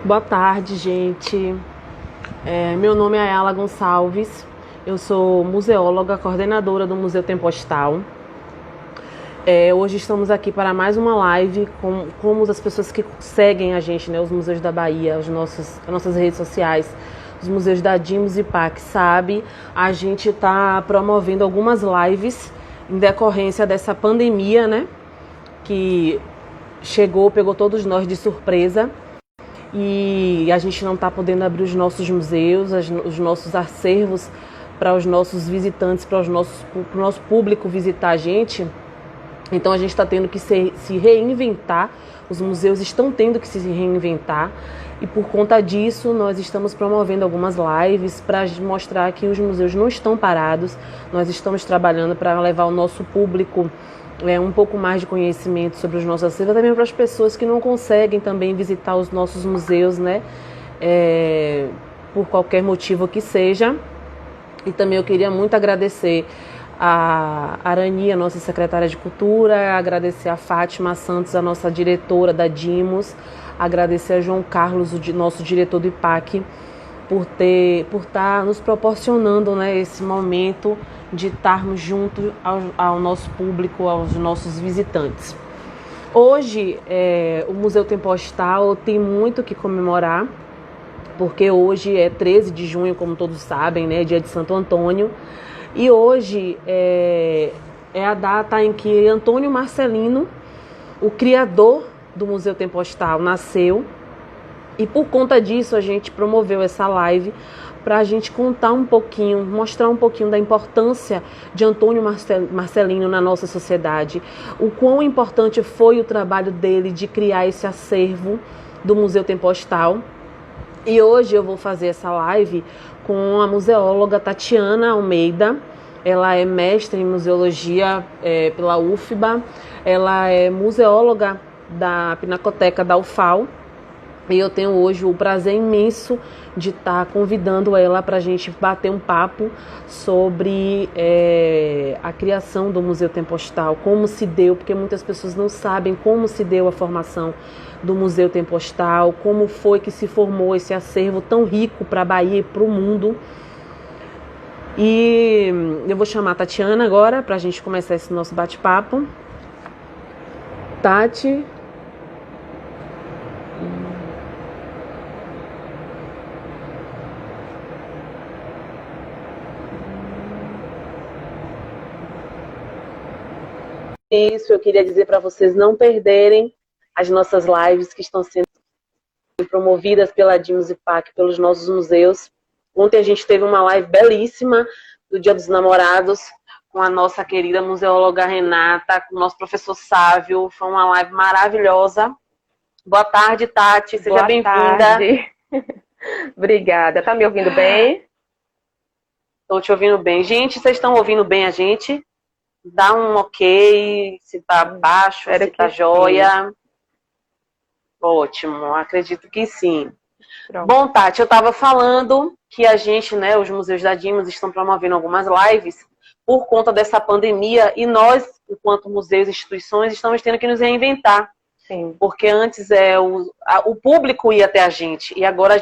Boa tarde, gente. Meu nome é Ayala Gonçalves. Eu sou museóloga, coordenadora do Museu Tempostal. Hoje estamos aqui para mais uma live como as pessoas que seguem a gente, né, os museus da Bahia, as nossas redes sociais, os museus da Dimos e PAC, sabe? A gente está promovendo algumas lives em decorrência dessa pandemia, né? Que pegou todos nós de surpresa. E a gente não está podendo abrir os nossos museus, os nossos acervos para os nossos visitantes, para o nosso público visitar a gente. Então a gente está tendo que se reinventar, os museus estão tendo que se reinventar e por conta disso nós estamos promovendo algumas lives para mostrar que os museus não estão parados, nós estamos trabalhando para levar o nosso público um pouco mais de conhecimento sobre os nossos acervos, também para as pessoas que não conseguem também visitar os nossos museus, né, por qualquer motivo que seja. E também eu queria muito agradecer a Arani, a nossa secretária de Cultura, agradecer a Fátima Santos, a nossa diretora da Dimos, agradecer a João Carlos, o nosso diretor do IPAC, por estar nos proporcionando, né, esse momento de estarmos junto ao nosso público, aos nossos visitantes. Hoje, o Museu Tempostal tem muito que comemorar, porque hoje é 13 de junho, como todos sabem, né, dia de Santo Antônio, e hoje é a data em que Antônio Marcelino, o criador do Museu Tempostal, nasceu. E por conta disso a gente promoveu essa live para a gente contar um pouquinho, mostrar um pouquinho da importância de Antônio Marcelino na nossa sociedade, o quão importante foi o trabalho dele de criar esse acervo do Museu Tempostal. E hoje eu vou fazer essa live com a museóloga Tatiana Almeida. Ela é mestre em museologia pela UFBA, ela é museóloga da Pinacoteca da UFAL. E eu tenho hoje o prazer imenso de estar convidando ela para a gente bater um papo sobre a criação do Museu Tempostal, como se deu, porque muitas pessoas não sabem como se deu a formação do Museu Tempostal, como foi que se formou esse acervo tão rico para a Bahia e para o mundo. E eu vou chamar a Tatiana agora para a gente começar esse nosso bate-papo. Tati... Isso, eu queria dizer para vocês não perderem as nossas lives que estão sendo promovidas pela Dimos e PAC, pelos nossos museus. Ontem a gente teve uma live belíssima do Dia dos Namorados com a nossa querida museóloga Renata, com o nosso professor Sávio. Foi uma live maravilhosa. Boa tarde, Tati. Seja bem-vinda. Obrigada. Tá me ouvindo bem? Estou te ouvindo bem. Gente, vocês estão ouvindo bem a gente? Dá um ok, se tá baixo, se tá joia. Sim. Ótimo, acredito que sim. Pronto. Bom, Tati, eu estava falando que a gente, né, os museus da Dimos estão promovendo algumas lives por conta dessa pandemia e nós, enquanto museus e instituições, estamos tendo que nos reinventar. Sim. Porque antes o público ia até a gente e agora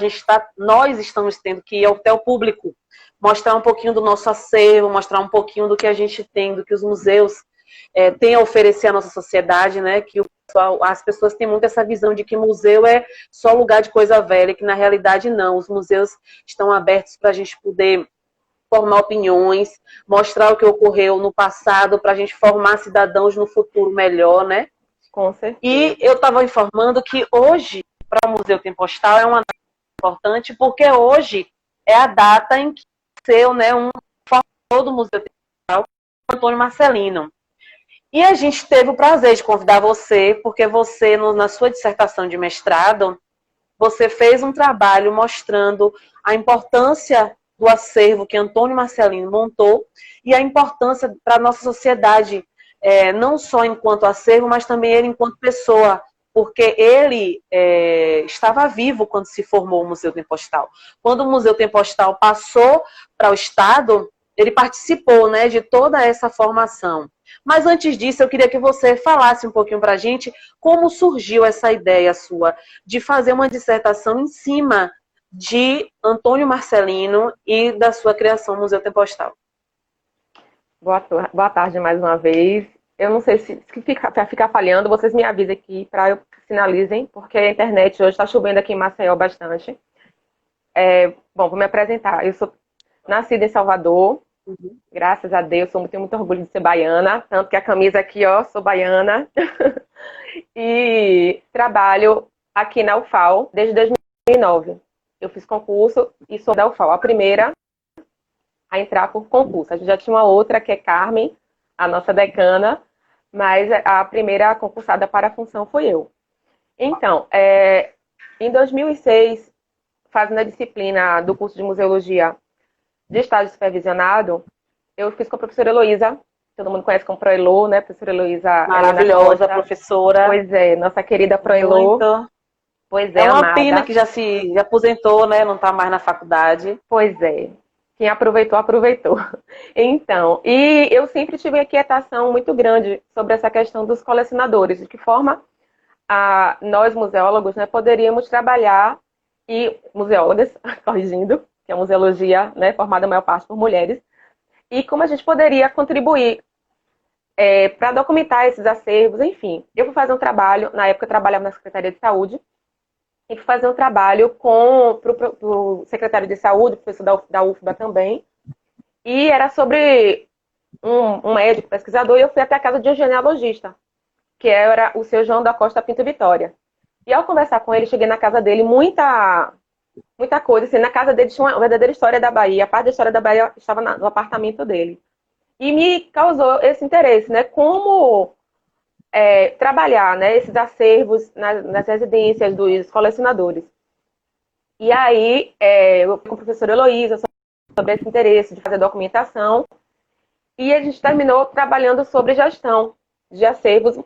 nós estamos tendo que ir até o público, mostrar um pouquinho do nosso acervo, mostrar um pouquinho do que a gente tem, do que os museus têm a oferecer à nossa sociedade, né? Que as pessoas têm muito essa visão de que museu é só lugar de coisa velha, que na realidade não. Os museus estão abertos para a gente poder formar opiniões, mostrar o que ocorreu no passado, para a gente formar cidadãos no futuro melhor, né? Com certeza. E eu estava informando que hoje, para o Museu Tempostal, é uma data importante, porque hoje é a data em que nasceu, né, um formador do Museu Tempostal, Antônio Marcelino. E a gente teve o prazer de convidar você, porque você, na sua dissertação de mestrado, você fez um trabalho mostrando a importância do acervo que Antônio Marcelino montou e a importância para a nossa sociedade, não só enquanto acervo, mas também ele enquanto pessoa, porque ele estava vivo quando se formou o Museu Tempostal. Quando o Museu Tempostal passou para o Estado, ele participou, né, de toda essa formação. Mas antes disso, eu queria que você falasse um pouquinho para a gente como surgiu essa ideia sua de fazer uma dissertação em cima de Antônio Marcelino e da sua criação Museu Tempostal. Boa tarde mais uma vez. Eu não sei se ficar falhando, vocês me avisem aqui para eu sinalizem, porque a internet hoje está chovendo aqui em Maceió bastante. Bom, vou me apresentar. Eu sou nascida em Salvador, graças a Deus, tenho muito orgulho de ser baiana, tanto que a camisa aqui, ó, sou baiana. E trabalho aqui na UFAL desde 2009. Eu fiz concurso e sou da UFAL, a primeira a entrar por concurso. A gente já tinha uma outra, que é Carmen, a nossa decana, mas a primeira concursada para a função fui eu. Então, em 2006, fazendo a disciplina do curso de Museologia de estágio supervisionado, eu fiz com a professora Heloísa, todo mundo conhece como Proelô, né? Professora Heloísa. Maravilhosa, professora. Pois é, nossa querida Proelô. Muito. Pois é, É uma amada. pena que já se aposentou, né? Não está mais na faculdade. Pois é. Quem aproveitou, aproveitou. Então, e eu sempre tive uma inquietação muito grande sobre essa questão dos colecionadores, de que forma nós, museólogos, né, poderíamos trabalhar, e museólogas, corrigindo, que é a museologia, né, formada a maior parte por mulheres, e como a gente poderia contribuir para documentar esses acervos, enfim. Eu fui fazer um trabalho, na época eu trabalhava na Secretaria de Saúde, e fui fazer um trabalho para o secretário de Saúde, professor da UFBA também, e era sobre um médico pesquisador, e eu fui até a casa de um genealogista, que era o seu João da Costa Pinto Vitória. E ao conversar com ele, cheguei na casa dele, muita coisa, assim, na casa dele tinha uma verdadeira história da Bahia, a parte da história da Bahia estava no apartamento dele. E me causou esse interesse, né, como trabalhar, né, esses acervos nas residências dos colecionadores. E aí, eu com a professora Heloísa sobre esse interesse de fazer documentação, e a gente terminou trabalhando sobre gestão de acervos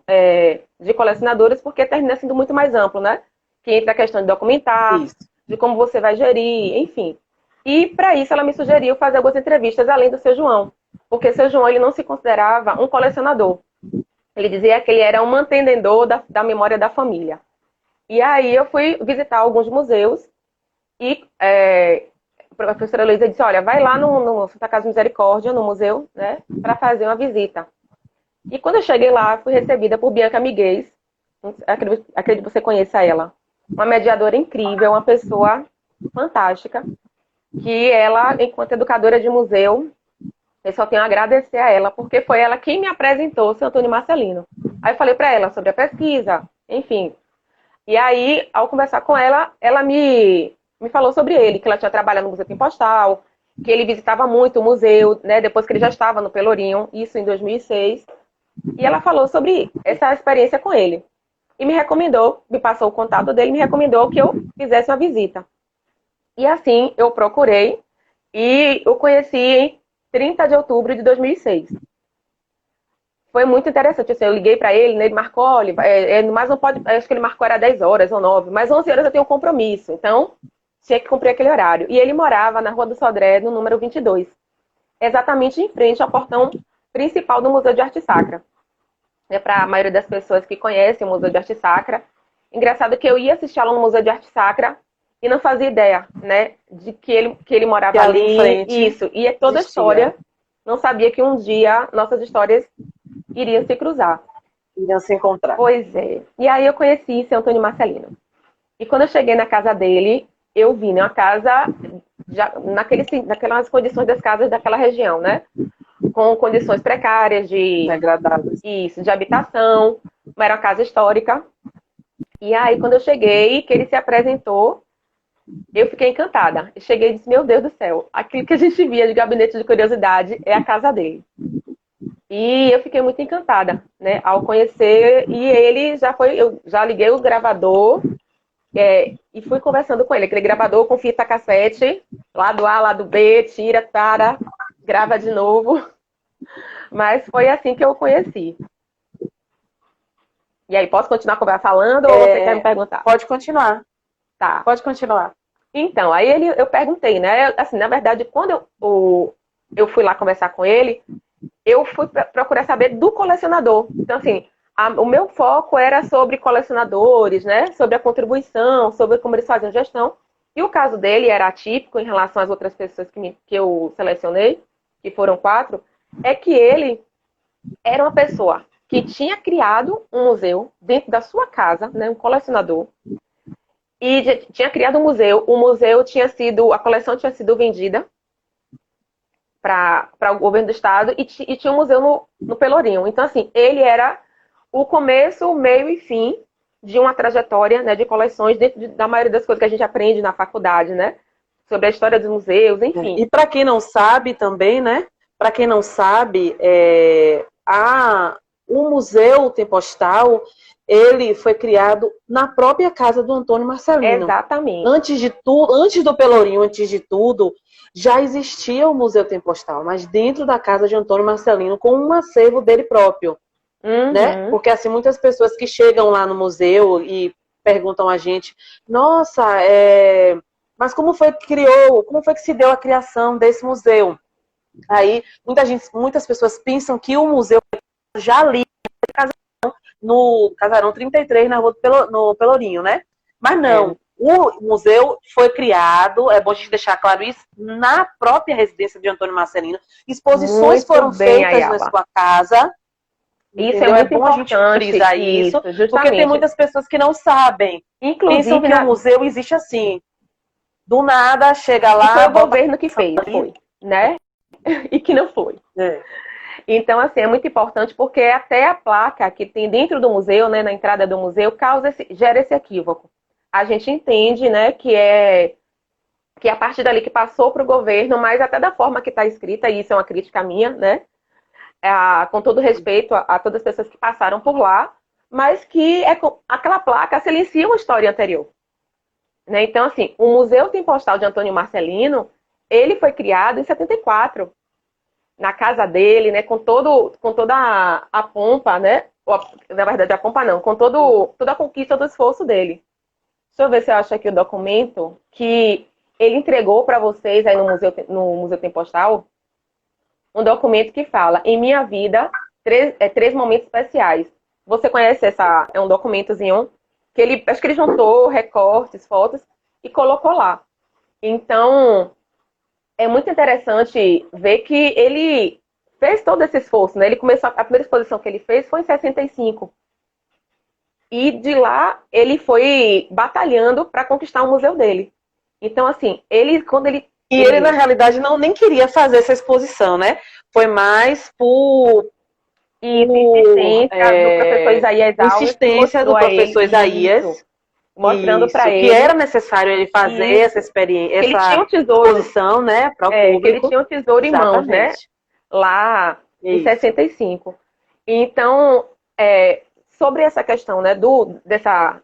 de colecionadores, porque termina sendo muito mais amplo, né? Que entra a questão de documentar, isso, de como você vai gerir, enfim. E, para isso, ela me sugeriu fazer algumas entrevistas além do seu João, porque o seu João ele não se considerava um colecionador. Ele dizia que ele era um mantenedor da memória da família. E aí eu fui visitar alguns museus e a professora Luísa disse, olha, vai lá no Santa Casa Misericórdia, no museu, né, para fazer uma visita. E quando eu cheguei lá, fui recebida por Bianca Miguez, acredito que você conheça ela. Uma mediadora incrível, uma pessoa fantástica, que ela, enquanto educadora de museu, eu só tenho a agradecer a ela, porque foi ela quem me apresentou o seu Antônio Marcelino. Aí eu falei para ela sobre a pesquisa, enfim. E aí, ao conversar com ela, ela me falou sobre ele, que ela tinha trabalhado no Museu Tempostal, que ele visitava muito o museu, né, depois que ele já estava no Pelourinho, isso em 2006. E ela falou sobre essa experiência com ele. E me recomendou, me passou o contato dele, me recomendou que eu fizesse uma visita. E assim, eu procurei e eu conheci em 30 de outubro de 2006. Foi muito interessante, assim, eu liguei para ele, né, ele marcou, olha, mas não pode, acho que ele marcou era 10 horas ou 9, mas 11 horas eu tenho um compromisso, então tinha que cumprir aquele horário. E ele morava na Rua do Sodré, no número 22, exatamente em frente ao portão principal do Museu de Arte Sacra. Para a maioria das pessoas que conhecem o Museu de Arte Sacra, engraçado que eu ia assistir aula no Museu de Arte Sacra e não fazia ideia, né, de que ele morava ali em frente. Isso, e toda a história, não sabia que um dia nossas histórias iriam se cruzar. Iriam se encontrar. Pois é. E aí eu conheci seu Antônio Marcelino. E quando eu cheguei na casa dele, eu vi, né, uma casa naquelas condições das casas daquela região, né? Com condições precárias degradadas. Isso, de habitação. Era uma casa histórica. E aí, quando eu cheguei, que ele se apresentou, eu fiquei encantada. Eu cheguei e disse, meu Deus do céu, aquilo que a gente via de gabinete de curiosidade é a casa dele. E eu fiquei muito encantada, né, ao conhecer. E ele eu já liguei o gravador e fui conversando com ele. Aquele gravador com fita cassete, lado A, lado B, tira, tara, grava de novo. Mas foi assim que eu o conheci. E aí, posso continuar falando ou você quer me perguntar? Pode continuar. Tá. Pode continuar. Então, aí eu perguntei, né? Assim, na verdade, quando eu fui lá conversar com ele, eu fui procurar saber do colecionador. Então, assim, o meu foco era sobre colecionadores, né? Sobre a contribuição, sobre como eles faziam gestão. E o caso dele era atípico em relação às outras pessoas que eu selecionei, que foram 4, é que ele era uma pessoa que tinha criado um museu dentro da sua casa, né? Um colecionador, e tinha criado um museu. O museu tinha sido, a coleção tinha sido vendida para o governo do estado e tinha um museu no Pelourinho. Então, assim, ele era o começo, o meio e fim de uma trajetória, né, de coleções dentro da maioria das coisas que a gente aprende na faculdade, né? Sobre a história dos museus, enfim. E para quem não sabe também, né? Para quem não sabe, o Museu Tempostal, ele foi criado na própria casa do Antônio Marcelino. Exatamente. Antes do Pelourinho, antes de tudo, já existia o Museu Tempostal, mas dentro da casa de Antônio Marcelino, com um acervo dele próprio. Né? Porque assim, muitas pessoas que chegam lá no museu e perguntam a gente, nossa, mas como foi que se deu a criação desse museu? Aí muitas pessoas pensam que o museu já ali no Casarão 33, na rua no Pelourinho, né? Mas não, o museu foi criado, é bom a gente deixar claro isso, na própria residência de Antônio Marcelino. Exposições foram feitas na sua casa. Isso entendeu? é muito bom a gente frisar isso, porque tem muitas pessoas que não sabem. Inclusive, pensam que o museu existe assim. Do nada, chega lá... E foi o governo que fez, né? E que não foi. Então, assim, é muito importante porque até a placa que tem dentro do museu, né, na entrada do museu, gera esse equívoco. A gente entende, né, que é a partir dali que passou para o governo, mas até da forma que está escrita, e isso é uma crítica minha, né? Com todo respeito a todas as pessoas que passaram por lá, mas que aquela placa silencia uma história anterior. Né? Então, assim, o Museu Tempostal de Antônio Marcelino, ele foi criado em 74, na casa dele, né, com toda a pompa, né? Na verdade, a pompa não, com toda a conquista do esforço dele. Deixa eu ver se eu acho aqui o documento que ele entregou para vocês aí no Museu Tempostal. Um documento que fala, em minha vida, 3 momentos especiais. Você conhece é um documentozinho que acho que ele juntou recortes, fotos e colocou lá. Então, é muito interessante ver que ele fez todo esse esforço, né? Ele começou, a primeira exposição que ele fez foi em 65. E de lá, ele foi batalhando para conquistar o museu dele. Então, assim, quando ele... E ele, na realidade, nem queria fazer essa exposição, né? Foi mais por insistência do professor Isaías, mostrando para ele que era necessário ele fazer essa experiência, essa exposição, né, para o público. Que ele tinha um tesouro em mãos, né? Lá em 65. Então, sobre essa questão, né, dessa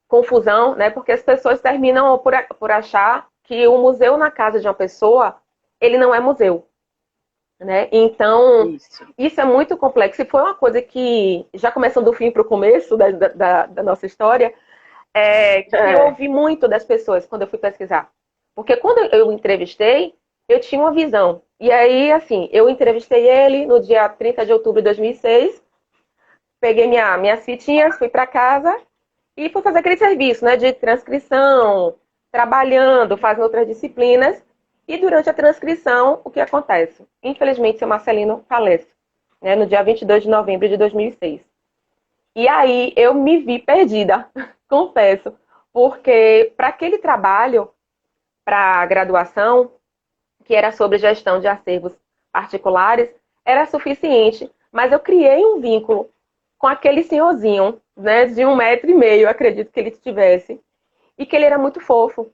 confusão, né? Porque as pessoas terminam por achar que o museu na casa de uma pessoa, ele não é museu. Né? Então, isso é muito complexo. E foi uma coisa que, já começando do fim para o começo da nossa história, que eu ouvi muito das pessoas quando eu fui pesquisar. Porque quando eu entrevistei, eu tinha uma visão. E aí, assim, eu entrevistei ele no dia 30 de outubro de 2006, peguei minhas fitinhas, fui para casa e fui fazer aquele serviço, né, de transcrição, trabalhando, fazendo outras disciplinas. E durante a transcrição, o que acontece? Infelizmente, seu Marcelino falece, né, no dia 22 de novembro de 2006. E aí eu me vi perdida, confesso, porque para aquele trabalho, para a graduação, que era sobre gestão de acervos particulares, era suficiente, mas eu criei um vínculo com aquele senhorzinho, né, de 1,5 metro, acredito que ele tivesse, e que ele era muito fofo.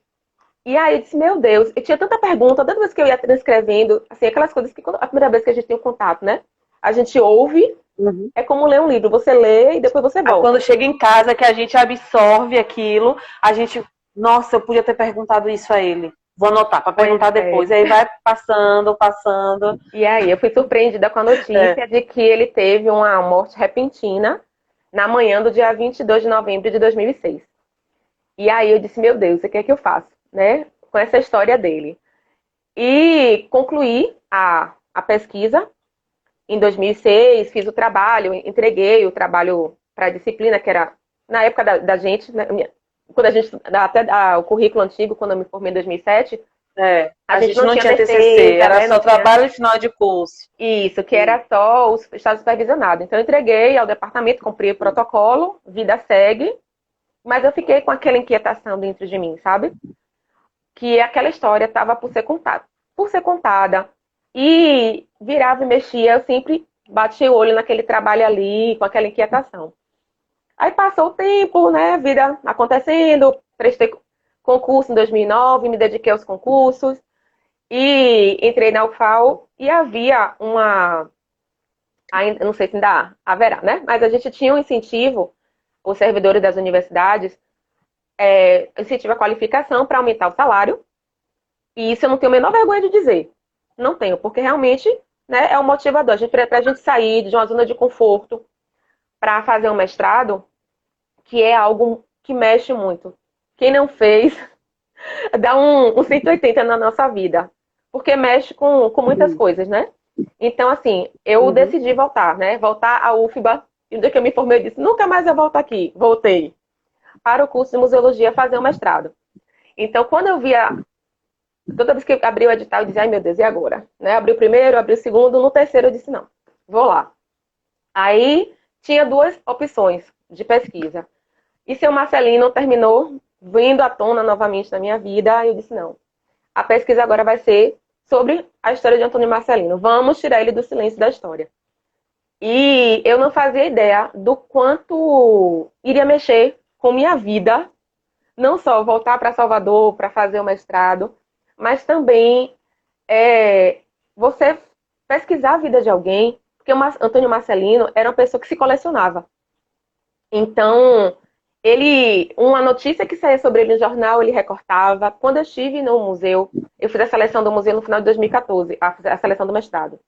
E aí eu disse, meu Deus, eu tinha tanta pergunta, toda vez que eu ia transcrevendo, assim, aquelas coisas que a primeira vez que a gente tem um contato, né? A gente ouve, é como ler um livro, você lê e depois você volta. Quando chega em casa, que a gente absorve aquilo, a gente, nossa, eu podia ter perguntado isso a ele. Vou anotar para perguntar depois. E aí vai passando. E aí eu fui surpreendida com a notícia de que ele teve uma morte repentina na manhã do dia 22 de novembro de 2006. E aí eu disse, meu Deus, o que é que eu faço? Né, com essa história dele. E concluí a pesquisa em 2006, fiz o trabalho, entreguei o trabalho para a disciplina, que era na época da gente, né, quando a gente, até o currículo antigo, quando eu me formei em 2007, A gente não tinha TCC, defesa, era né, só trabalho de final de curso. Isso, que era só o estado supervisionado. Então, eu entreguei ao departamento, cumpri o protocolo, vida segue, mas eu fiquei com aquela inquietação dentro de mim, sabe? Que aquela história estava por ser contada. Por ser contada. E virava e mexia, eu sempre bati o olho naquele trabalho ali, com aquela inquietação. Aí passou o tempo, né? Vida acontecendo, prestei concurso em 2009, me dediquei aos concursos e entrei na UFAL e havia ainda não sei se ainda haverá, né? Mas a gente tinha um incentivo, os servidores das universidades, incentivo à qualificação para aumentar o salário. E isso eu não tenho a menor vergonha de dizer. Não tenho, porque realmente, né, é um motivador. Para a gente sair de uma zona de conforto para fazer um mestrado, que é algo que mexe muito. Quem não fez, dá um 180 na nossa vida. Porque mexe com muitas coisas, né? Então, assim, eu decidi voltar, né? Voltar à UFBA. E no dia que eu me formei, eu disse, nunca mais eu volto aqui. Voltei para o curso de museologia fazer o mestrado. Então, quando eu via... Toda vez que eu abri o edital, eu dizia, ai meu Deus, e agora? Né? Abri o primeiro, abri o segundo, no terceiro eu disse, não, vou lá. Aí, tinha duas opções de pesquisa. E seu Marcelino terminou vindo à tona novamente na minha vida, e eu disse, não. A pesquisa agora vai ser sobre a história de Antônio Marcelino. Vamos tirar ele do silêncio da história. E eu não fazia ideia do quanto iria mexer com minha vida, não só voltar para Salvador para fazer o mestrado, mas também você pesquisar a vida de alguém, porque o Antônio Marcelino era uma pessoa que se colecionava. Então, uma notícia que saía sobre ele no jornal, ele recortava. Quando eu estive no museu, eu fiz a seleção do museu no final de 2014, a seleção do mestrado.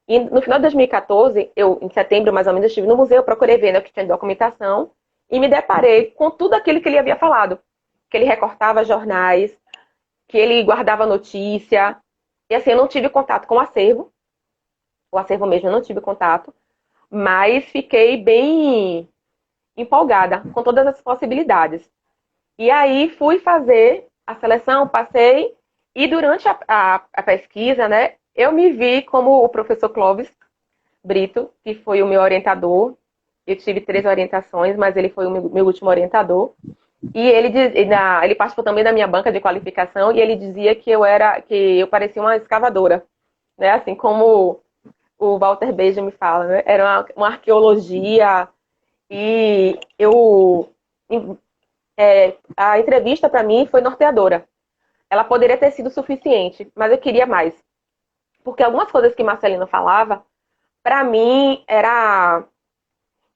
E no final de 2014, em setembro mais ou menos, eu estive no museu, procurei ver, né, o que tinha de documentação, e me deparei com tudo aquilo que ele havia falado. Que ele recortava jornais, que ele guardava notícia. E assim, eu não tive contato com o acervo mesmo eu não tive contato, mas fiquei bem empolgada com todas as possibilidades. E aí fui fazer a seleção, passei, e durante a pesquisa, né, eu me vi como o professor Clóvis Brito, que foi o meu orientador. Eu tive 3 orientações, mas ele foi o meu último orientador. E ele participou também da minha banca de qualificação, e ele dizia que eu parecia uma escavadora, né? Assim como o Walter Benjamin me fala, né? Era uma arqueologia, e a entrevista para mim foi norteadora. Ela poderia ter sido suficiente, mas eu queria mais. Porque algumas coisas que Marcelino falava, para mim,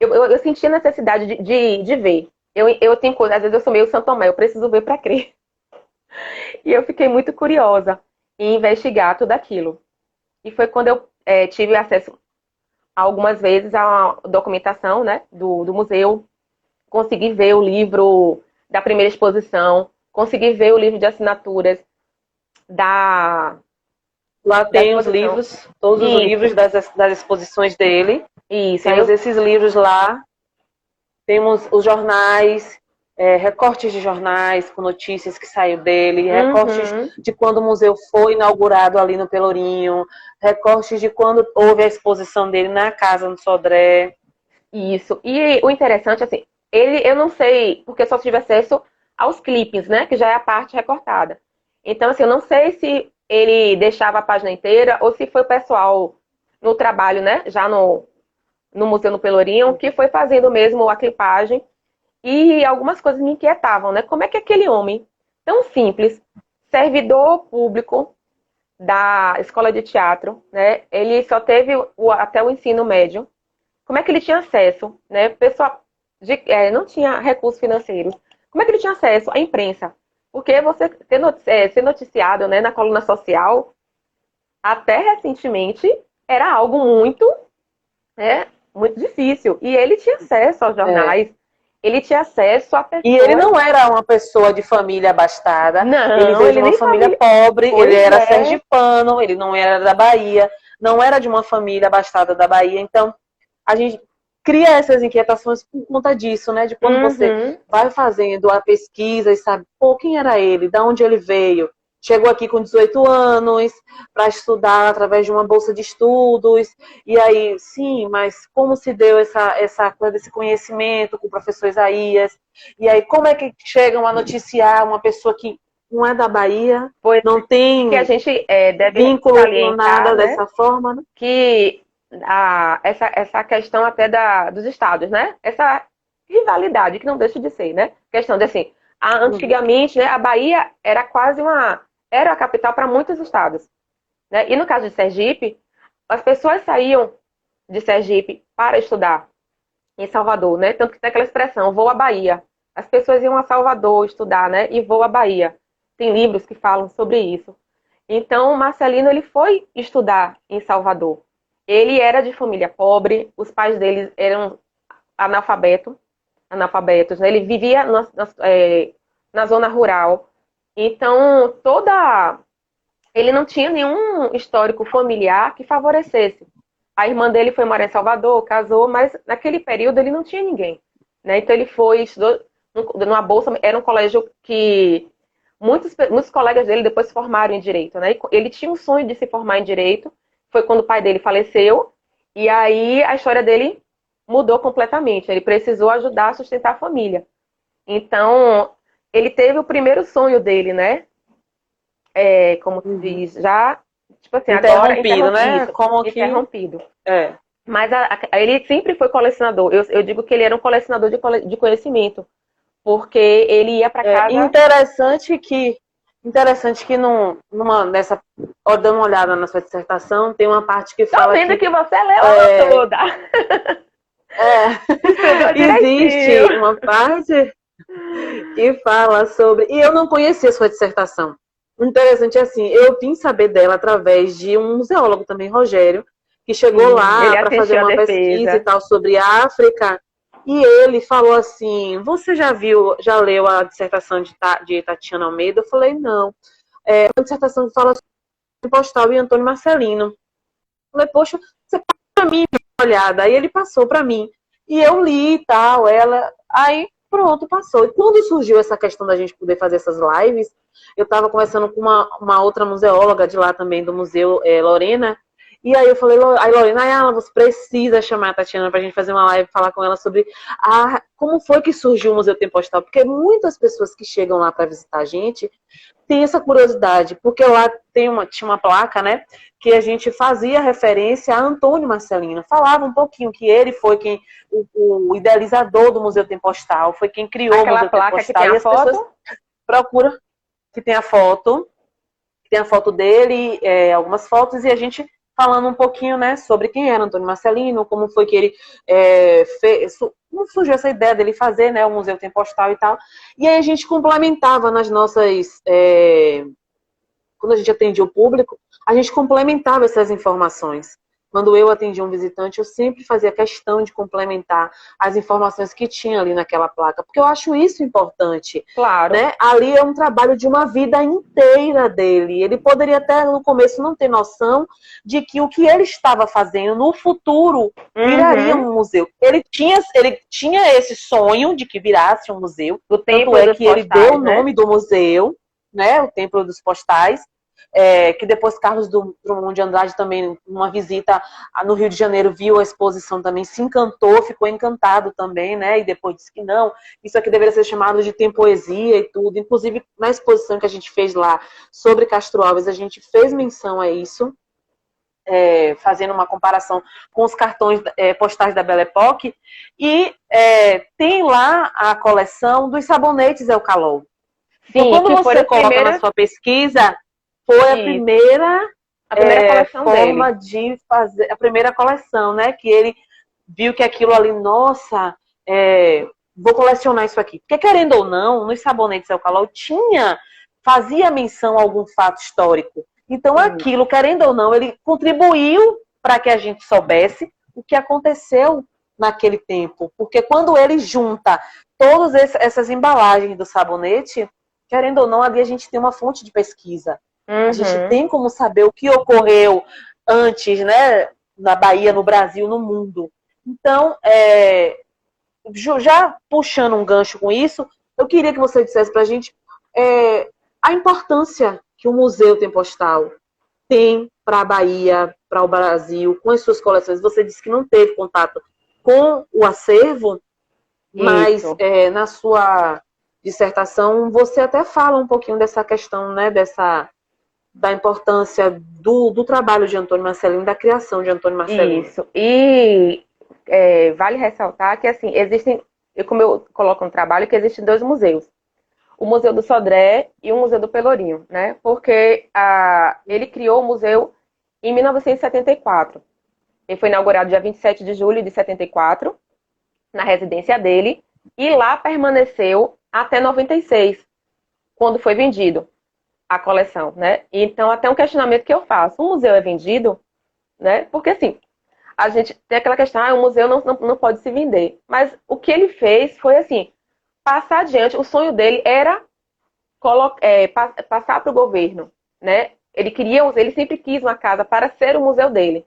eu sentia necessidade de ver. Eu tenho coisas, às vezes eu sou meio Santo Tomé, eu preciso ver para crer. E eu fiquei muito curiosa em investigar tudo aquilo. E foi quando eu tive acesso algumas vezes à documentação, né, do museu. Consegui ver o livro da primeira exposição, consegui ver o livro de assinaturas Lá tem os livros, todos os livros das exposições dele. Isso. Temos esses livros lá. Temos os jornais, recortes de jornais com notícias que saiu dele, recortes de quando o museu foi inaugurado ali no Pelourinho, recortes de quando houve a exposição dele na casa no Sodré. Isso. E o interessante, assim, eu não sei, porque eu só tive acesso aos clippings, né, que já é a parte recortada. Então, assim, eu não sei se ele deixava a página inteira ou se foi o pessoal no trabalho, né, já no Museu no Pelourinho, que foi fazendo mesmo a clipagem. E algumas coisas me inquietavam, né? Como é que aquele homem, tão simples, servidor público da escola de teatro, né? Ele só teve até o ensino médio. Como é que ele tinha acesso, né? Pessoa não tinha recursos financeiros. Como é que ele tinha acesso à imprensa? Porque você ser noticiado, né, na coluna social, até recentemente, era algo muito, né, muito difícil. E ele tinha acesso aos jornais. Ele tinha acesso a pessoas... E ele não era uma pessoa de família abastada. Não, ele veio de uma família pobre, ele era sergipano, ele não era da Bahia. não era de uma família abastada da Bahia. Então, a gente cria essas inquietações por conta disso, né? De quando você vai fazendo a pesquisa e sabe, pô, quem era ele, de onde ele veio. Chegou aqui com 18 anos para estudar através de uma bolsa de estudos. E aí, sim, mas como se deu essa coisa desse conhecimento com o professor Isaías? E aí, como é que chegam a noticiar uma pessoa que não é da Bahia, não tem que a gente deve vínculo com nada, né? Dessa forma, né? Que essa questão até dos estados, né? Essa rivalidade, que não deixa de ser, né? Questão de assim, antigamente, né, a Bahia era quase era a capital para muitos estados, né? E no caso de Sergipe, as pessoas saíam de Sergipe para estudar em Salvador, né? Tanto que tem aquela expressão, vou à Bahia. As pessoas iam a Salvador estudar, né? E vou à Bahia. Tem livros que falam sobre isso. Então, o Marcelino, ele foi estudar em Salvador. Ele era de família pobre, os pais dele eram analfabetos, né? Ele vivia na zona rural. Então, ele não tinha nenhum histórico familiar que favorecesse. A irmã dele foi morar em Salvador, casou, mas naquele período ele não tinha ninguém, né? Então, ele estudou numa bolsa, era um colégio que muitos colegas dele depois se formaram em Direito, né? Ele tinha um sonho de se formar em Direito, foi quando o pai dele faleceu, e aí a história dele mudou completamente. Ele precisou ajudar a sustentar a família. Então, ele teve o primeiro sonho dele, né? Como se diz, já, tipo assim, agora interrompido, né? Isso, como que... interrompido. Mas ele sempre foi colecionador. Eu digo que ele era um colecionador de conhecimento, porque ele ia para casa... Interessante que nessa, dando uma olhada na sua dissertação, tem uma parte que fala... Tô vendo que você leu ela toda. Existe uma parte que fala sobre... E eu não conhecia a sua dissertação. O interessante é assim, eu vim saber dela através de um museólogo também, Rogério, que chegou lá para fazer uma pesquisa e tal sobre a África. E ele falou assim, você já leu a dissertação de Tatiana Almeida? Eu falei, não. É uma dissertação que fala sobre Postal e Antônio Marcelino. Eu falei, poxa, você passa para mim uma olhada. Aí ele passou para mim. E eu li e tal, aí pronto, passou. E quando surgiu essa questão da gente poder fazer essas lives, eu estava conversando com uma outra museóloga de lá também, do museu, Lorena, e aí eu falei, Lorena, você precisa chamar a Tatiana pra gente fazer uma live, falar com ela sobre como foi que surgiu o Museu Tempo Postal, porque muitas pessoas que chegam lá para visitar a gente têm essa curiosidade, porque lá tinha uma placa, né, que a gente fazia referência a Antônio Marcelino, falava um pouquinho que ele foi o idealizador do Museu Tempo Postal, foi quem criou o Museu Tempo Postal. Que tem a foto? Procura que tem a foto dele, algumas fotos, e a gente falando um pouquinho, né, sobre quem era Antônio Marcelino, como foi que ele fez, como surgiu essa ideia dele fazer, né, o Museu Tempo Postal e tal. E aí a gente complementava nas nossas... quando a gente atendia o público, a gente complementava essas informações. Quando eu atendia um visitante, eu sempre fazia questão de complementar as informações que tinha ali naquela placa, porque eu acho isso importante. Claro. Né? Ali é um trabalho de uma vida inteira dele. Ele poderia até no começo não ter noção de que o que ele estava fazendo no futuro viraria um museu. Ele tinha esse sonho de que virasse um museu. O Tanto é que ele deu o nome do museu, né? O Templo dos Postais. Que depois Carlos Drummond de Andrade também, numa visita no Rio de Janeiro, viu a exposição também, se encantou, ficou encantado também, né? E depois disse que não, isso aqui deveria ser chamado de tempoesia e tudo. Inclusive, na exposição que a gente fez lá sobre Castro Alves, a gente fez menção a isso, fazendo uma comparação com os cartões postais da Belle Époque. E tem lá a coleção dos sabonetes Eucalol. Então, quando você coloca na sua pesquisa... Foi a primeira forma de fazer, a primeira coleção, né? Que ele viu que aquilo ali, nossa, vou colecionar isso aqui. Porque, querendo ou não, nos sabonetes Eucalol fazia menção a algum fato histórico. Então, aquilo, querendo ou não, ele contribuiu para que a gente soubesse o que aconteceu naquele tempo. Porque quando ele junta todas essas embalagens do sabonete, querendo ou não, ali a gente tem uma fonte de pesquisa. A gente tem como saber o que ocorreu antes, né? Na Bahia, no Brasil, no mundo. Então, já puxando um gancho com isso, eu queria que você dissesse para a gente a importância que o Museu Tempostal tem para a Bahia, para o Brasil, com as suas coleções. Você disse que não teve contato com o acervo, mas na sua dissertação você até fala um pouquinho dessa questão, né, da importância do trabalho de Antônio Marcelino, da criação de Antônio Marcelino. Isso. E vale ressaltar que, assim, como eu coloco no trabalho, que existem dois museus. O Museu do Sodré e o Museu do Pelourinho, né? Porque ele criou o museu em 1974. Ele foi inaugurado dia 27 de julho de 74, na residência dele, e lá permaneceu até 96, quando foi vendido a coleção, né? Então, até um questionamento que eu faço: o museu é vendido? Né? Porque, assim, a gente tem aquela questão, o museu não pode se vender. Mas o que ele fez foi, assim, passar adiante. O sonho dele era passar para o governo, né? Ele sempre quis uma casa para ser o museu dele.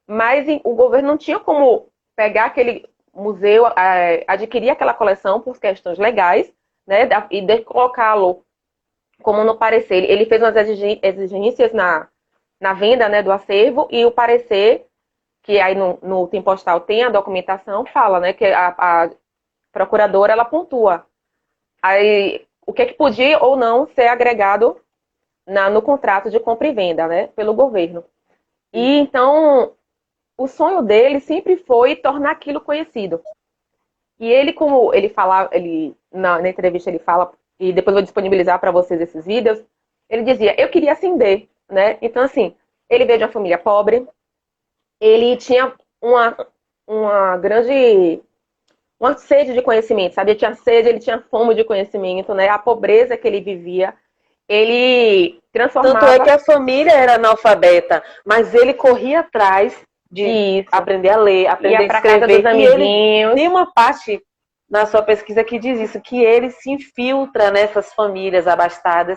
Mas o governo não tinha como pegar aquele museu, adquirir aquela coleção por questões legais, né? E colocá-lo como no parecer. Ele fez umas exigências na venda, né, do acervo, e o parecer, que aí no Tempostal tem a documentação, fala, né, que a procuradora, ela pontua aí o que é que podia ou não ser agregado no contrato de compra e venda, né, pelo governo. E então, o sonho dele sempre foi tornar aquilo conhecido. E ele, como ele fala, na entrevista ele fala, e depois eu vou disponibilizar para vocês esses vídeos, ele dizia: eu queria ascender, né? Então, assim, ele veio de uma família pobre, ele tinha uma sede de conhecimento, sabe? Ele tinha sede, ele tinha fome de conhecimento, né? A pobreza que ele vivia, ele transformava... Tanto é que a família era analfabeta, mas ele corria atrás de aprender a ler, aprender a escrever. Casa dos amiguinhos. E ele tem uma parte na sua pesquisa que diz isso, que ele se infiltra nessas famílias abastadas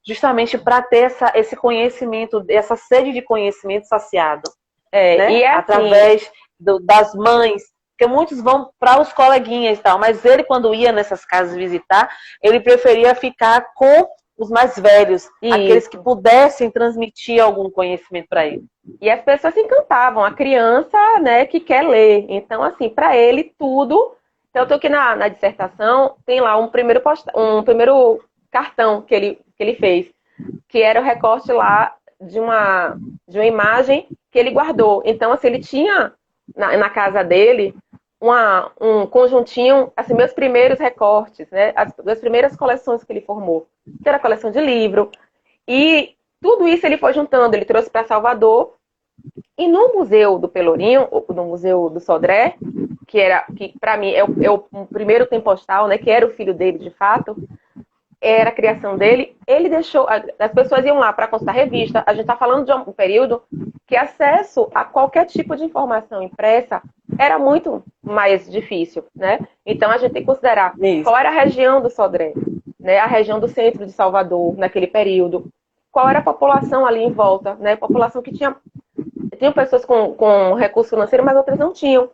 justamente para ter esse conhecimento, essa sede de conhecimento saciado. Né? E assim, através das mães, porque muitos vão para os coleguinhas e tal, mas ele, quando ia nessas casas visitar, ele preferia ficar com os mais velhos, aqueles que pudessem transmitir algum conhecimento para ele. E as pessoas se encantavam, a criança, né, que quer ler. Então, assim, para ele, tudo... Tanto que na dissertação tem lá um primeiro cartão que ele fez, que era o recorte lá de uma imagem que ele guardou. Então, assim, ele tinha na casa dele um conjuntinho, assim, meus primeiros recortes, né? As primeiras coleções que ele formou. Que era a coleção de livro. E tudo isso ele foi juntando, ele trouxe para Salvador. E no Museu do Pelourinho, no Museu do Sodré, que para mim é o primeiro Tempostal, né? Que era o filho dele, de fato, era a criação dele, ele deixou... As pessoas iam lá para consultar revista. A gente está falando de um período que acesso a qualquer tipo de informação impressa era muito mais difícil, né? Então, a gente tem que considerar qual era a região do Sodré, né? A região do centro de Salvador, naquele período. Qual era a população ali em volta, né? População que tinha pessoas com recurso financeiro, mas outras não tinham.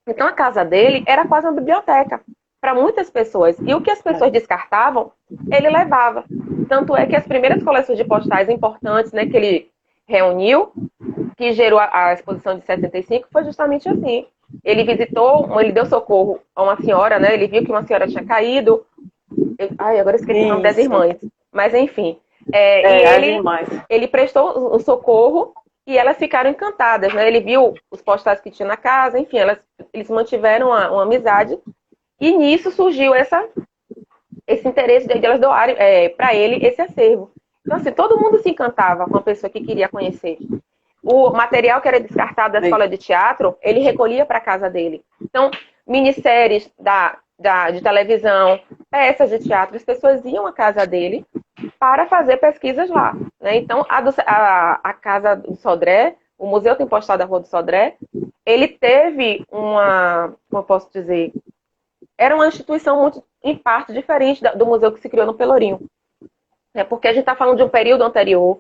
Então, a casa dele era quase uma biblioteca para muitas pessoas. E o que as pessoas descartavam, ele levava. Tanto é que as primeiras coleções de postais importantes, né, que ele reuniu, que gerou a exposição de 75, foi justamente assim. Ele deu socorro a uma senhora, né? Ele viu que uma senhora tinha caído. Agora esqueci o nome das irmãs. Mas, enfim. Ele prestou o socorro e elas ficaram encantadas, né? Ele viu os postais que tinha na casa, enfim, eles mantiveram uma amizade. E nisso surgiu esse interesse de elas doarem para ele esse acervo. Então, assim, todo mundo se encantava com a pessoa que queria conhecer. O material que era descartado da escola de teatro, ele recolhia para a casa dele. Então, minisséries de televisão, peças de teatro, as pessoas iam à casa dele para fazer pesquisas lá, né? Então, a Casa do Sodré, o Museu Tempostal da Rua do Sodré, ele teve como eu posso dizer... Era uma instituição muito, em parte, diferente do museu que se criou no Pelourinho. Porque a gente está falando de um período anterior,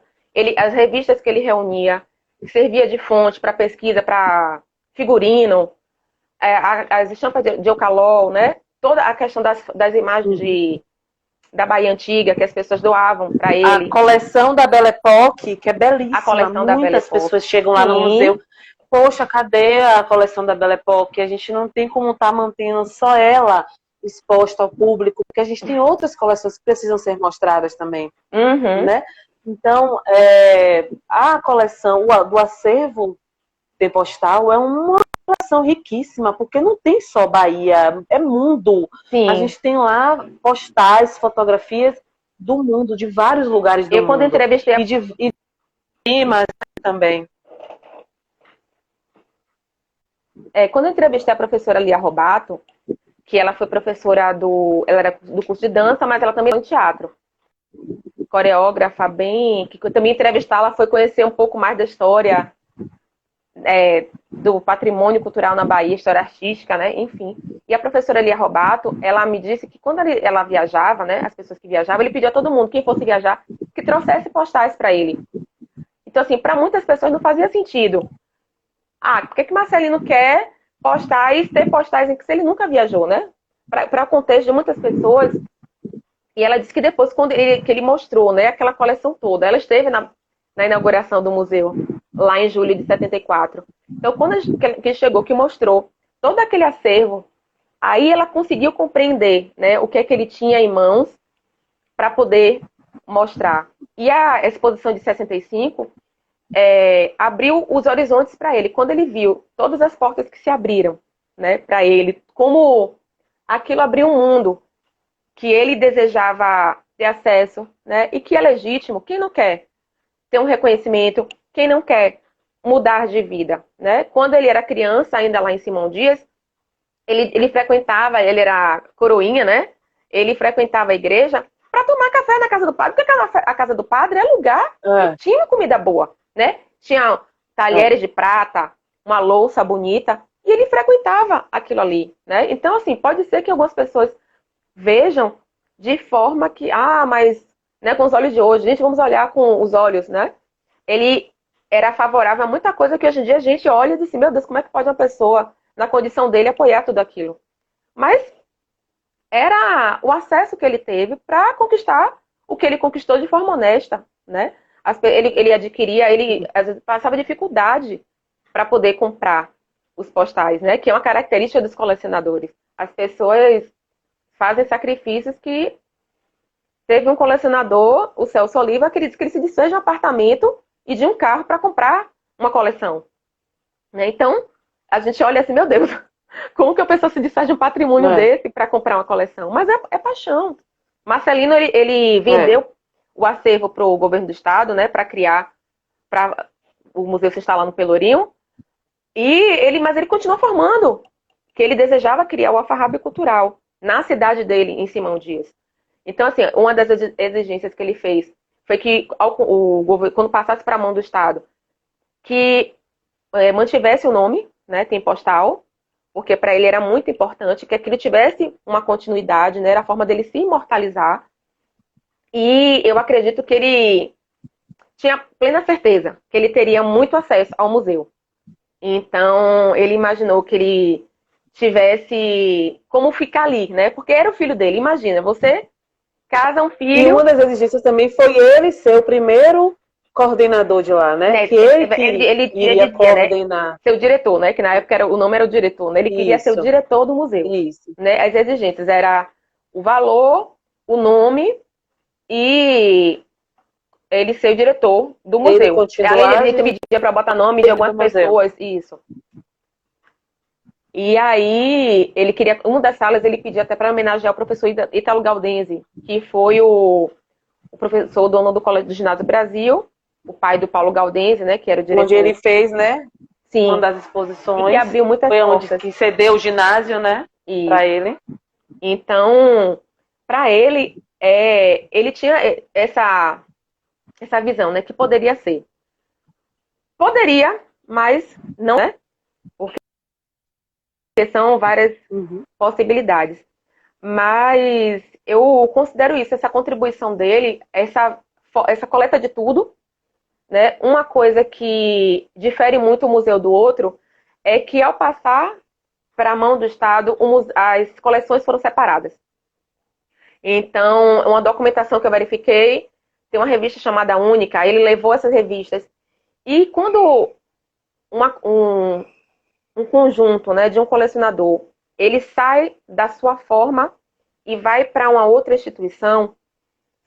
as revistas que ele reunia que servia de fonte para pesquisa, para figurino, as estampas de eucalol, né? Toda a questão das imagens da Bahia Antiga que as pessoas doavam para ele. A coleção da Belle Époque, que é belíssima. A coleção da Belle Muitas Époque. pessoas chegam lá no Sim. museu. Poxa, cadê a coleção da Belle Époque? A gente não tem como estar mantendo só ela exposta ao público, porque a gente tem outras coleções que precisam ser mostradas também, né? Então, a coleção do acervo tempostal é uma coleção riquíssima, porque não tem só Bahia, é mundo. Sim. A gente tem lá postais, fotografias do mundo, de vários lugares do mundo. Quando entrevistei e temas também. Quando eu entrevistei a professora Lia Robato, que ela foi professora ela era do curso de dança, mas ela também é teatro. Coreógrafa que eu também entrevistá-la foi conhecer um pouco mais da história do patrimônio cultural na Bahia, história artística, né? Enfim. E a professora Lia Robato, ela me disse que quando ela viajava, né, as pessoas que viajavam, ele pedia a todo mundo, quem fosse viajar, que trouxesse postais para ele. Então, assim, para muitas pessoas não fazia sentido. Por que Marcelino quer ter postais em que ele nunca viajou, né? Para o contexto de muitas pessoas. E ela disse que depois, que ele mostrou, né, aquela coleção toda, ela esteve na inauguração do museu, lá em julho de 74. Então, quando ele chegou, que mostrou todo aquele acervo, aí ela conseguiu compreender, né, o que é que ele tinha em mãos para poder mostrar. E a exposição de 65 abriu os horizontes para ele. Quando ele viu todas as portas que se abriram, né, para ele, como aquilo abriu um mundo que ele desejava ter acesso, né, e que é legítimo. Quem não quer ter um reconhecimento? Quem não quer mudar de vida, né? Quando ele era criança, ainda lá em Simão Dias, ele frequentava, ele era coroinha, né? Ele frequentava a igreja para tomar café na casa do padre, porque a casa do padre é lugar que tinha comida boa, né? Tinha talheres de prata, uma louça bonita, e ele frequentava aquilo ali, né? Então, assim, pode ser que algumas pessoas vejam de forma que, mas, né, com os olhos de hoje, gente, vamos olhar com os olhos, né? Ele era favorável a muita coisa que hoje em dia a gente olha e diz assim, meu Deus, como é que pode uma pessoa, na condição dele, apoiar tudo aquilo? Mas era o acesso que ele teve para conquistar o que ele conquistou de forma honesta, né? Ele adquiria, ele às vezes passava dificuldade para poder comprar os postais, né? Que é uma característica dos colecionadores. As pessoas fazem sacrifícios que teve um colecionador, o Celso Oliva, que ele disse que ele se desfez de um apartamento e de um carro para comprar uma coleção, né? Então, a gente olha assim, meu Deus, como que a pessoa se desfaz de um patrimônio desse para comprar uma coleção? Mas é paixão. Marcelino, ele vendeu o acervo para o governo do estado, né, para criar, para o museu se instalar no Pelourinho, mas ele continuou formando, que ele desejava criar o alfarrábio cultural na cidade dele, em Simão Dias. Então, assim, uma das exigências que ele fez foi que, quando passasse para a mão do estado, que mantivesse o nome, né, tempostal, porque para ele era muito importante que aquilo tivesse uma continuidade, né, era a forma dele se imortalizar. E eu acredito que ele tinha plena certeza que ele teria muito acesso ao museu. Então, ele imaginou que ele tivesse como ficar ali, né? Porque era o filho dele. Imagina, você casa um filho... E uma das exigências também foi ele ser o primeiro coordenador de lá, né? Que ele iria coordenar. Né? Ser o diretor, né? Que na época o nome era o diretor, né? Ele queria ser o diretor do museu. Isso. Né? As exigências eram o valor, o nome e ele ser o diretor do museu. Aí ele pedia para botar nome de algumas pessoas. Isso. E aí, ele queria, uma das salas, ele pedia até para homenagear o professor Ítalo Galdense, que foi o professor dono do Colégio do Ginásio Brasil, o pai do Paulo Galdense, né, que era o diretor. Onde ele fez, né, sim, uma das exposições. E que abriu muitas portas. Onde que cedeu o ginásio, né, para ele. Então, para ele, ele tinha essa visão, né, que poderia ser. Poderia, mas não, né, porque são várias possibilidades. Mas eu considero isso, essa contribuição dele, essa coleta de tudo, né, uma coisa que difere muito o museu do outro é que, ao passar para a mão do Estado, as coleções foram separadas. Então, uma documentação que eu verifiquei, tem uma revista chamada Única, ele levou essas revistas. E quando um conjunto, né, de um colecionador, ele sai da sua forma e vai para uma outra instituição,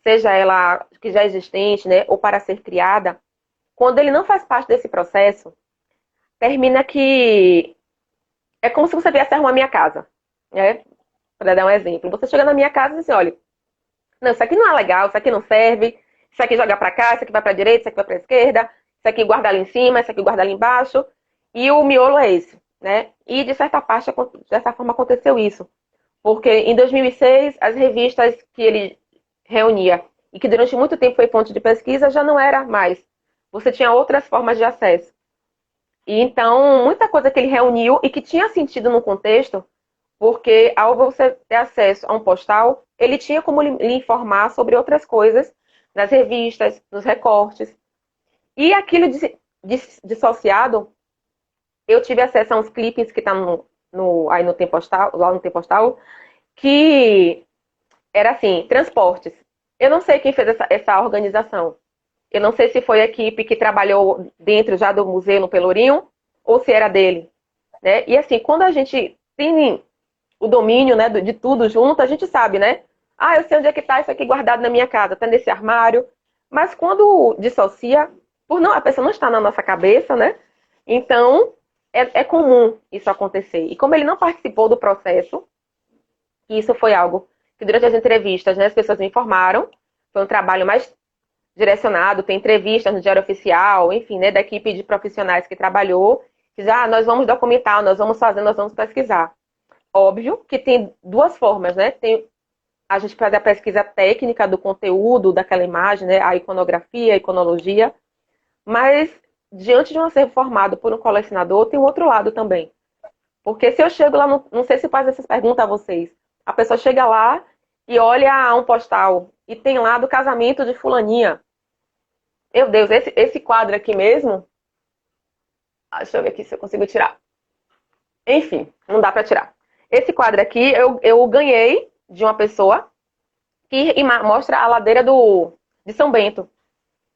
seja ela que já é existente, né, ou para ser criada, quando ele não faz parte desse processo, termina que é como se você viesse arrumar a minha casa, né? Para dar um exemplo. Você chega na minha casa e diz assim, olha, não, isso aqui não é legal, isso aqui não serve, isso aqui joga para cá, isso aqui vai para a direita, isso aqui vai para a esquerda, isso aqui guarda ali em cima, isso aqui guarda ali embaixo, e o miolo é esse, né? E de certa forma aconteceu isso, porque em 2006 as revistas que ele reunia e que durante muito tempo foi fonte de pesquisa já não era mais. Você tinha outras formas de acesso. E então, muita coisa que ele reuniu e que tinha sentido no contexto, porque ao você ter acesso a um postal, ele tinha como lhe informar sobre outras coisas nas revistas, nos recortes. E aquilo dissociado, eu tive acesso a uns clippings que estão aí no Tempostal, lá no Tempostal, que era assim, transportes. Eu não sei quem fez essa organização. Eu não sei se foi a equipe que trabalhou dentro já do museu no Pelourinho, ou se era dele, né? E assim, quando a gente tem o domínio, né, de tudo junto, a gente sabe, né? Ah, eu sei onde é que está isso aqui guardado na minha casa, está nesse armário. Mas quando dissocia, a pessoa não está na nossa cabeça, né? Então, é comum isso acontecer. E como ele não participou do processo, isso foi algo que durante as entrevistas, né, as pessoas me informaram, foi um trabalho mais direcionado, tem entrevistas no Diário Oficial, enfim, né, da equipe de profissionais que trabalhou, que já, nós vamos documentar, nós vamos fazer, nós vamos pesquisar. Óbvio que tem duas formas, né? Tem a gente faz a pesquisa técnica do conteúdo daquela imagem, né? A iconografia, a iconologia, mas diante de um acervo formado por um colecionador, tem um outro lado também. Porque se eu chego lá, não sei se faz essas perguntas a vocês, a pessoa chega lá e olha um postal e tem lá do casamento de fulaninha. Meu Deus, esse quadro aqui mesmo, deixa eu ver aqui se eu consigo tirar. Enfim, não dá para tirar. Esse quadro aqui eu ganhei de uma pessoa que mostra a ladeira de São Bento.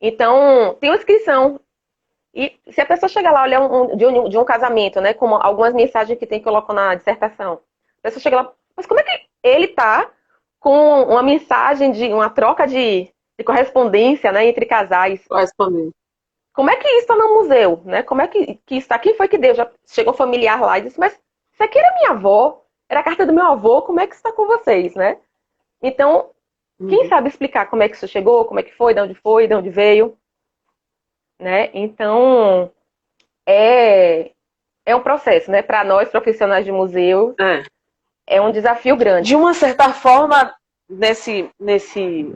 Então, tem uma inscrição. E se a pessoa chegar lá, olhar de um casamento, né, como algumas mensagens que tem que colocar na dissertação, a pessoa chega lá, mas como é que ele tá com uma mensagem de uma troca de correspondência, né, entre casais? Correspondente. Como é que isso está no museu, né? Como é que isso está? Quem foi que deu? Já chegou familiar lá e disse, mas isso aqui era minha avó, era a carta do meu avô, como é que isso está com vocês, né? Então, quem sabe explicar como é que isso chegou, como é que foi, de onde veio, né? Então, é um processo, né? Para nós, profissionais de museu, é um desafio grande. De uma certa forma, nesse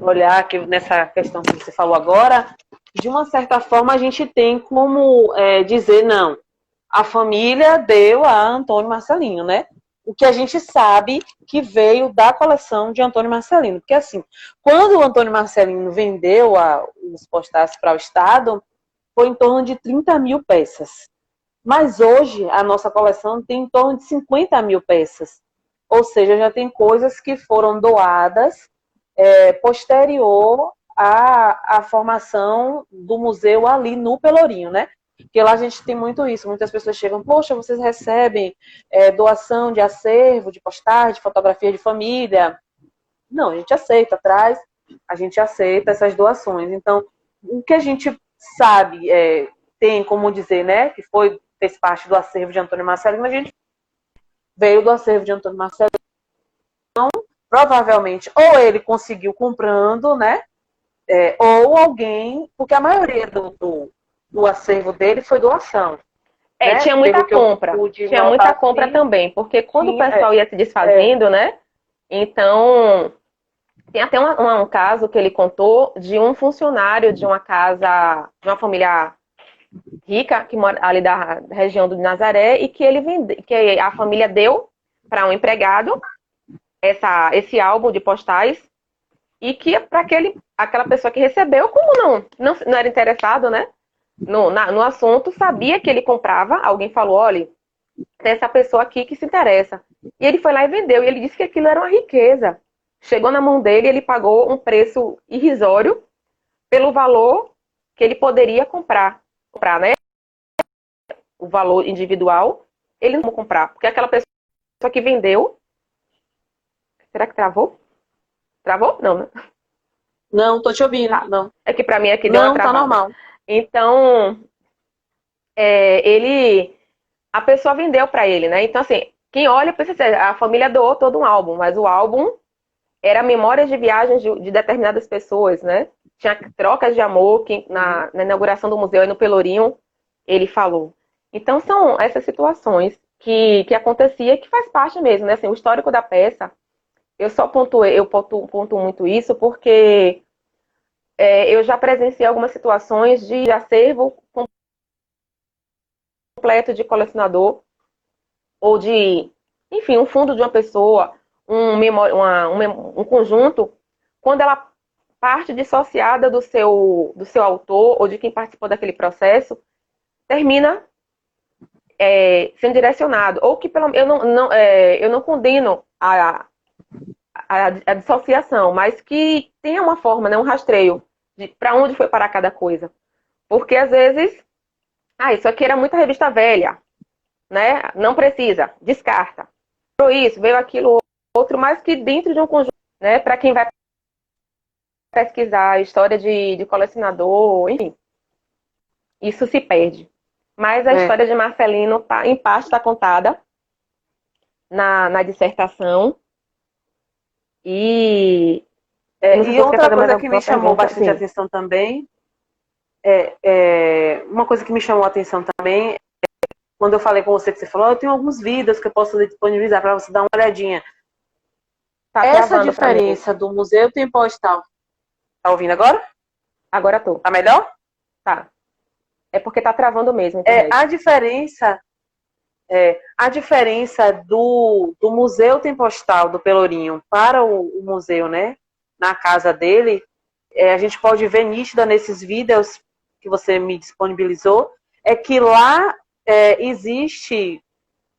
olhar, nessa questão que você falou agora, de uma certa forma a gente tem como dizer, não, a família deu a Antônio Marcelino, né? O que a gente sabe que veio da coleção de Antônio Marcelino. Porque assim, quando o Antônio Marcelino vendeu os postais para o Estado, foi em torno de 30 mil peças. Mas hoje a nossa coleção tem em torno de 50 mil peças. Ou seja, já tem coisas que foram doadas posterior à formação do museu ali no Pelourinho, né? Porque lá a gente tem muito isso. Muitas pessoas chegam, poxa, vocês recebem doação de acervo, de postais, de fotografia de família. Não, a gente aceita, a gente aceita essas doações. Então, o que a gente sabe, tem como dizer, né, que fez parte do acervo de Antônio Marcelino, a gente veio do acervo de Antônio Marcelino. Então, provavelmente, ou ele conseguiu comprando, né, ou alguém, porque a maioria do acervo dele foi doação. Né? Tinha muita compra. Tinha muita compra também, porque quando o pessoal ia se desfazendo, né, então... Tem até um caso que ele contou de um funcionário de uma casa, de uma família rica, que mora ali da região do Nazaré, e que que a família deu para um empregado esse álbum de postais, e que para aquela pessoa que recebeu, como não era interessado, né? no assunto, sabia que ele comprava, alguém falou, olha, tem essa pessoa aqui que se interessa. E ele foi lá e vendeu, e ele disse que aquilo era uma riqueza. Chegou na mão dele, ele pagou um preço irrisório pelo valor que ele poderia comprar, né? O valor individual, ele não comprar, porque aquela pessoa que vendeu, será que travou? Travou? Não, né? Não, tô te ouvindo. Tá. Não, É que pra mim aqui deu uma não, tá travada. normal. Então, a pessoa vendeu para ele, né? Então, assim, quem olha pensa assim, a família doou todo um álbum, mas o álbum era memórias de viagens de determinadas pessoas, né? Tinha trocas de amor que na inauguração do museu aí no Pelourinho ele falou. Então, são essas situações que acontecia que faz parte mesmo, né? Assim, o histórico da peça, eu pontuo muito isso porque eu já presenciei algumas situações de acervo completo de colecionador ou de, enfim, um fundo de uma pessoa, um conjunto, quando ela parte dissociada do seu autor ou de quem participou daquele processo, termina sendo direcionado. Ou que eu não condeno a dissociação, mas que tenha uma forma, né, um rastreio de para onde foi parar cada coisa. Porque às vezes, isso aqui era muita revista velha, né? Não precisa, descarta. Veio isso, veio aquilo outro, mas que dentro de um conjunto, né? Para quem vai pesquisar a história de colecionador, enfim, isso se perde. Mas a história de Marcelino, em parte, está contada na dissertação. E E outra coisa que me chamou bastante atenção também, uma coisa que me chamou a atenção também, quando eu falei com você, que você falou, eu tenho alguns vídeos que eu posso disponibilizar para você dar uma olhadinha. Essa diferença do Museu Tempostal. Tá ouvindo agora? Agora tô. Tá melhor? Tá. É porque tá travando mesmo. A diferença do Museu Tempostal do Pelourinho para o museu, né? Na casa dele, a gente pode ver nítida nesses vídeos que você me disponibilizou, é que lá existe,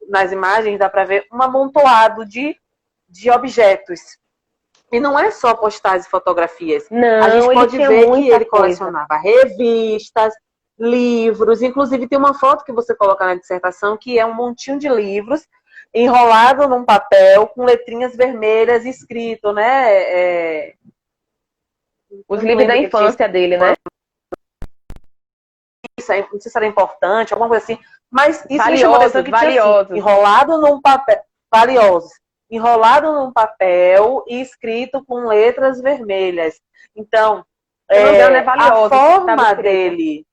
nas imagens, dá para ver um amontoado de objetos. E não é só postais e fotografias. Não, a gente pode ver que ele colecionava revistas, livros. Inclusive, tem uma foto que você coloca na dissertação que é um montinho de livros enrolado num papel com letrinhas vermelhas escrito, né? Os livros da infância dele, né? Isso aí, não sei se era importante, alguma coisa assim. Mas isso me chamou a atenção que tinha assim, enrolado num papel. Valiosos. Enrolado num papel e escrito com letras vermelhas. Então, a forma dele...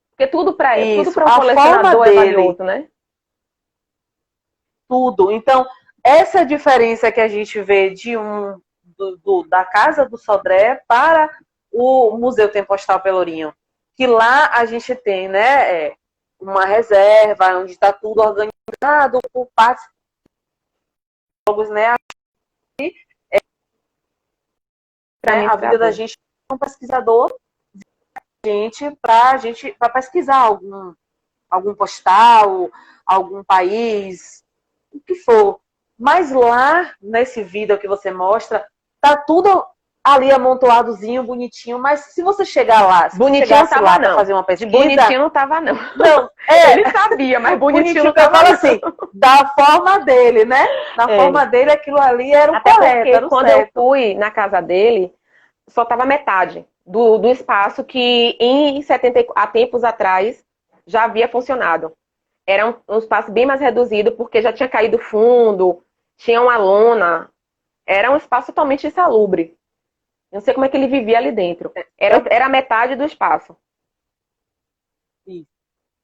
Porque tudo para ele, tudo para um colecionador é valioso, né? Tudo. Então, essa diferença que a gente vê da Casa do Sodré para o Museu Tempostal Pelourinho, que lá a gente tem, né, uma reserva onde está tudo organizado por partes, né? A vida da gente é um pesquisador para pesquisar algum postal, algum país, o que for. Mas lá, nesse vídeo que você mostra, tá tudo ali amontoadozinho, bonitinho, mas se você chegar lá, se bonitinho você chegasse lá para fazer uma pesquisa... De bonitinho não tava, não. Não, ele sabia, mas bonitinho não tava, não. Assim, da forma dele, né? Da forma dele, aquilo ali era o correto, era o quando certo. eu fui na casa dele, só tava metade do espaço que há tempos atrás já havia funcionado. Era um espaço bem mais reduzido, porque já tinha caído fundo, tinha uma lona, era um espaço totalmente insalubre. Não sei como é que ele vivia ali dentro. Era metade do espaço.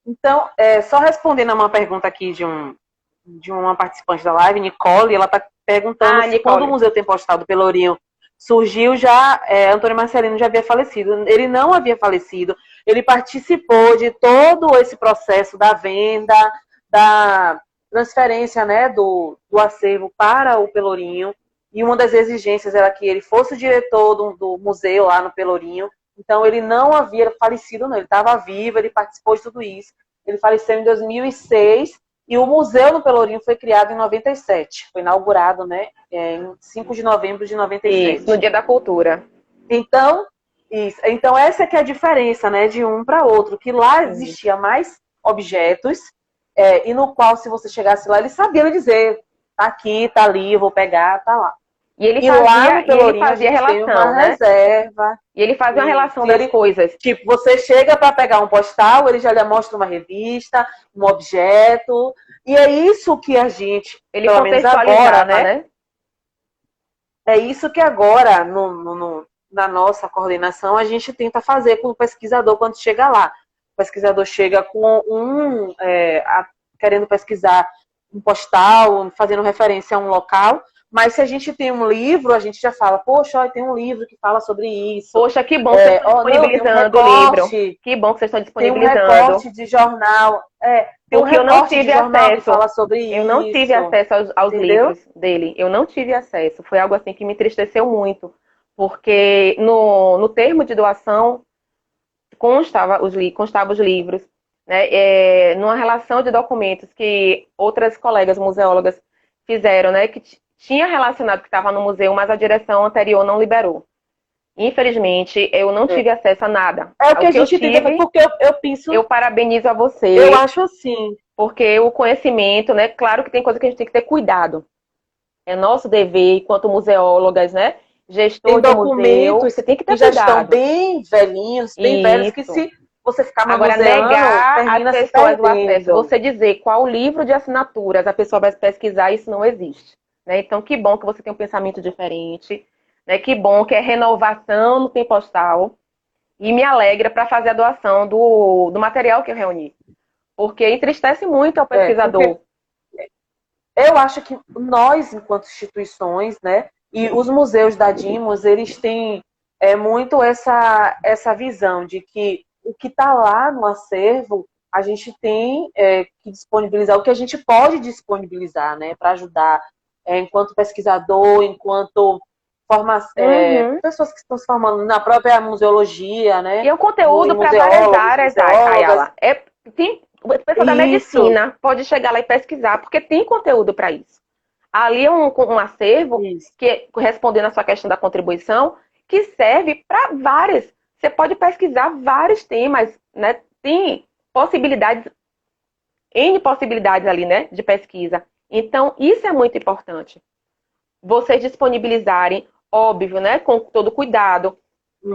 Então, só respondendo a uma pergunta aqui de uma participante da live, Nicole, ela está perguntando se quando o Museu Tempostal do Pelourinho surgiu, Antônio Marcelino já havia falecido. Ele não havia falecido, ele participou de todo esse processo da venda, da transferência, né, do acervo para o Pelourinho, e uma das exigências era que ele fosse o diretor do museu lá no Pelourinho, Então, ele não havia falecido, não. Ele estava vivo, ele participou de tudo isso. Ele faleceu em 2006 e o museu no Pelourinho foi criado em 97. Foi inaugurado, né, em 5 de novembro de 97. Isso, no Dia da Cultura. Então, então essa que é a diferença, né, de um para outro, que lá existia mais objetos, e no qual, se você chegasse lá, ele sabia dizer, tá aqui, tá ali, eu vou pegar, tá lá. E ele fazia relação, né? Reserva. E ele fazia uma relação das coisas. Tipo, você chega para pegar um postal, ele já lhe mostra uma revista, um objeto, e é isso que a gente, ele pelo menos agora, né? É isso que agora, na nossa coordenação, a gente tenta fazer com o pesquisador quando chega lá. O pesquisador chega com querendo pesquisar um postal, fazendo referência a um local, mas se a gente tem um livro, a gente já fala, poxa, ó, tem um livro que fala sobre isso. Poxa, que bom que vocês estão disponibilizando o livro. Que bom que vocês estão disponibilizando. Tem um recorte de jornal. Porque eu não tive acesso. Fala sobre isso. Eu não tive acesso aos livros dele. Eu não tive acesso. Foi algo assim que me entristeceu muito. Porque no termo de doação constava os livros, né? Numa relação de documentos que outras colegas museólogas fizeram, né? Que tinha relacionado que estava no museu, mas a direção anterior não liberou. Infelizmente, eu não tive acesso a nada. É o que a gente teve, porque eu penso... Eu parabenizo a você. Eu acho assim. Porque o conhecimento, né? Claro que tem coisa que a gente tem que ter cuidado. É nosso dever, enquanto museólogas, né? Gestor de museu, você tem que ter cuidado. Já estão bem velhinhos, bem velhos, que se você ficar agora negar as pessoas o acesso, você dizer qual livro de assinaturas a pessoa vai pesquisar, isso não existe. Né? Então, que bom que você tem um pensamento diferente, né? Que bom que é renovação no Tem Postal, e me alegra para fazer a doação do material que eu reuni. Porque entristece muito ao pesquisador. Eu acho que nós, enquanto instituições, né, e os museus da Dimos, eles têm muito essa visão de que o que está lá no acervo, a gente tem que disponibilizar, o que a gente pode disponibilizar, né, para ajudar, enquanto pesquisador, enquanto pessoas que estão se formando na própria museologia, né? E é um conteúdo para várias áreas, Ayala. Tem pessoa da medicina pode chegar lá e pesquisar, porque tem conteúdo para isso. Ali é um acervo que, respondendo a sua questão da contribuição, que serve para várias. Você pode pesquisar vários temas, né? Tem possibilidades, N possibilidades ali, né? De pesquisa. Então, isso é muito importante. Vocês disponibilizarem, óbvio, né? Com todo cuidado.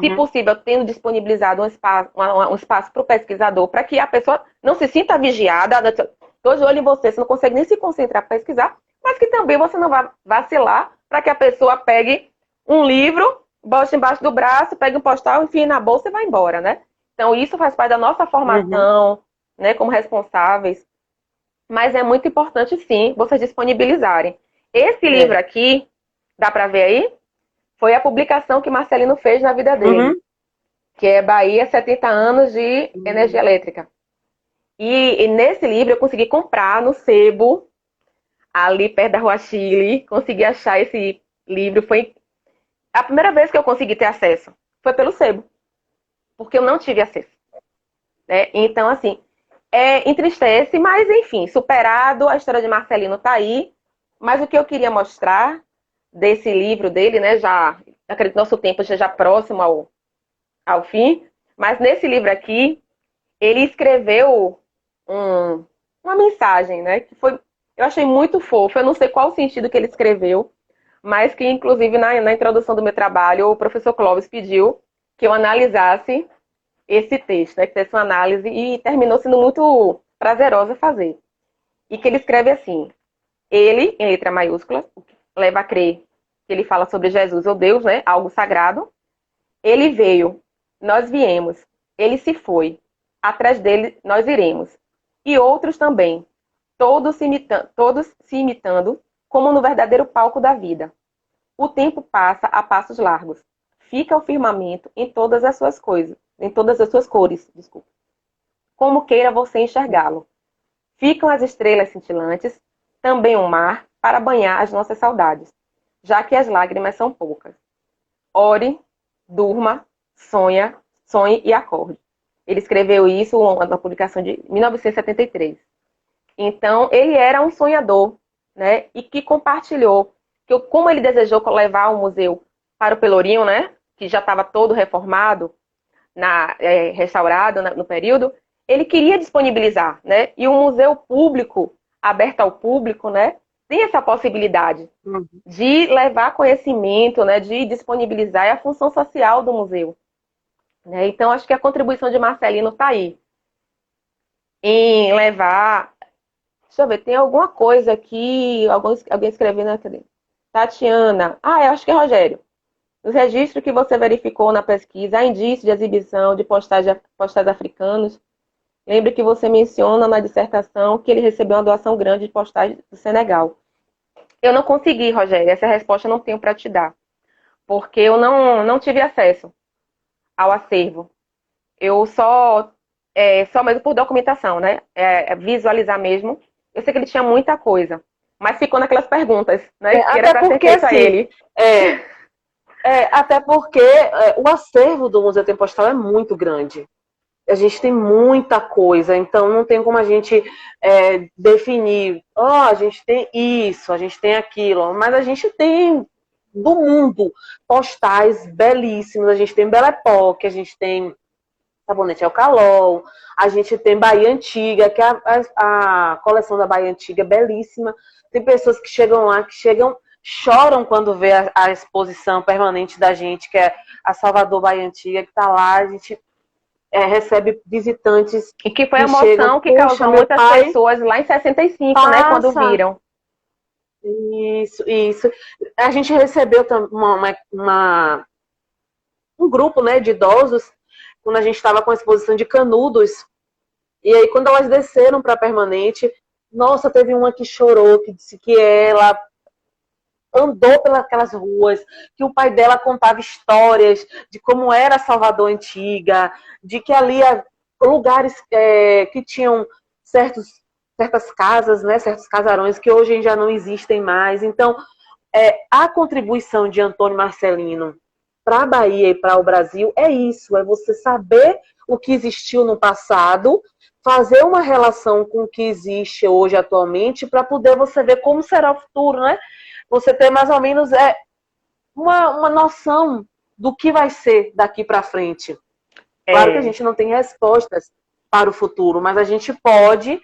Se possível, tendo disponibilizado um espaço para o pesquisador, para que a pessoa não se sinta vigiada. Estou de olho em você não consegue nem se concentrar para pesquisar, mas que também você não vá vacilar para que a pessoa pegue um livro, bote embaixo do braço, pegue um postal, enfie na bolsa e vá embora, né? Então, isso faz parte da nossa formação, né, como responsáveis. Mas é muito importante, sim, vocês disponibilizarem. Esse livro aqui, dá para ver aí? Foi a publicação que Marcelino fez na vida dele. Que é Bahia, 70 anos de energia elétrica. E nesse livro eu consegui comprar no sebo, ali perto da Rua Chile. Consegui achar esse livro. Foi a primeira vez que eu consegui ter acesso. Foi pelo sebo. Porque eu não tive acesso. Né? Então, assim, entristece, mas enfim, superado, a história de Marcelino tá aí. Mas o que eu queria mostrar desse livro dele, né, já, acredito que nosso tempo já próximo ao fim, mas nesse livro aqui, ele escreveu uma mensagem, né, que eu achei muito fofo, eu não sei qual o sentido que ele escreveu, mas que, inclusive, na introdução do meu trabalho, o professor Clóvis pediu que eu analisasse esse texto, né, que fizesse uma análise, e terminou sendo muito prazerosa fazer. E que ele escreve assim: ele, em letra maiúscula, leva a crer que ele fala sobre Jesus ou Deus, né? Algo sagrado. Ele veio, nós viemos. Ele se foi, atrás dele nós iremos. E outros também, todos se imitando, como no verdadeiro palco da vida. O tempo passa a passos largos. Fica o firmamento em todas as suas coisas, em todas as suas cores, desculpa. Como queira você enxergá-lo. Ficam as estrelas cintilantes, também o mar, para banhar as nossas saudades, já que as lágrimas são poucas. Ore, durma, sonha, Sonhe e Acorde. Ele escreveu isso na publicação de 1973. Então, ele era um sonhador, né? E que compartilhou, que como ele desejou levar o museu para o Pelourinho, né? Que já estava todo reformado, restaurado no período, ele queria disponibilizar, né? E o museu público, aberto ao público, né? Tem essa possibilidade de levar conhecimento, né? De disponibilizar, é a função social do museu. Né? Então, acho que a contribuição de Marcelino está aí. Em levar... Deixa eu ver, tem alguma coisa aqui, alguém escreveu na... Tatiana. Eu acho que é Rogério. Nos registros que você verificou na pesquisa, há indício de exibição de postais africanos. Lembre que você menciona na dissertação que ele recebeu uma doação grande de postais do Senegal. Eu não consegui, Rogério, essa resposta eu não tenho para te dar. Porque eu não tive acesso ao acervo. Eu só mesmo por documentação, né? Visualizar mesmo. Eu sei que ele tinha muita coisa. Mas ficou naquelas perguntas, né? Que era para ser feito a ele. Até porque o acervo do Museu Tempo Postal é muito grande. A gente tem muita coisa, então não tem como a gente definir, a gente tem isso, a gente tem aquilo, mas a gente tem do mundo postais belíssimos, a gente tem Belle Époque, a gente tem Sabonete El Calol, a gente tem Bahia Antiga, que a coleção da Bahia Antiga é belíssima. Tem pessoas que chegam lá, choram quando vê a exposição permanente da gente, que é a Salvador Bahia Antiga, que está lá, a gente recebe visitantes. E que foi a emoção que causou muitas pessoas lá em 65, né, quando viram. Isso. A gente recebeu um grupo, né, de idosos, quando a gente estava com a exposição de Canudos, e aí quando elas desceram para a permanente, nossa, teve uma que chorou, que disse que ela andou pelas ruas, que o pai dela contava histórias de como era Salvador Antiga, de que ali lugares que tinham certas casas, né, certos casarões que hoje já não existem mais. Então, a contribuição de Antônio Marcelino para a Bahia e para o Brasil é isso, é você saber o que existiu no passado, fazer uma relação com o que existe hoje atualmente, para poder você ver como será o futuro, né? Você ter mais ou menos uma noção do que vai ser daqui para frente. Claro que a gente não tem respostas para o futuro, mas a gente pode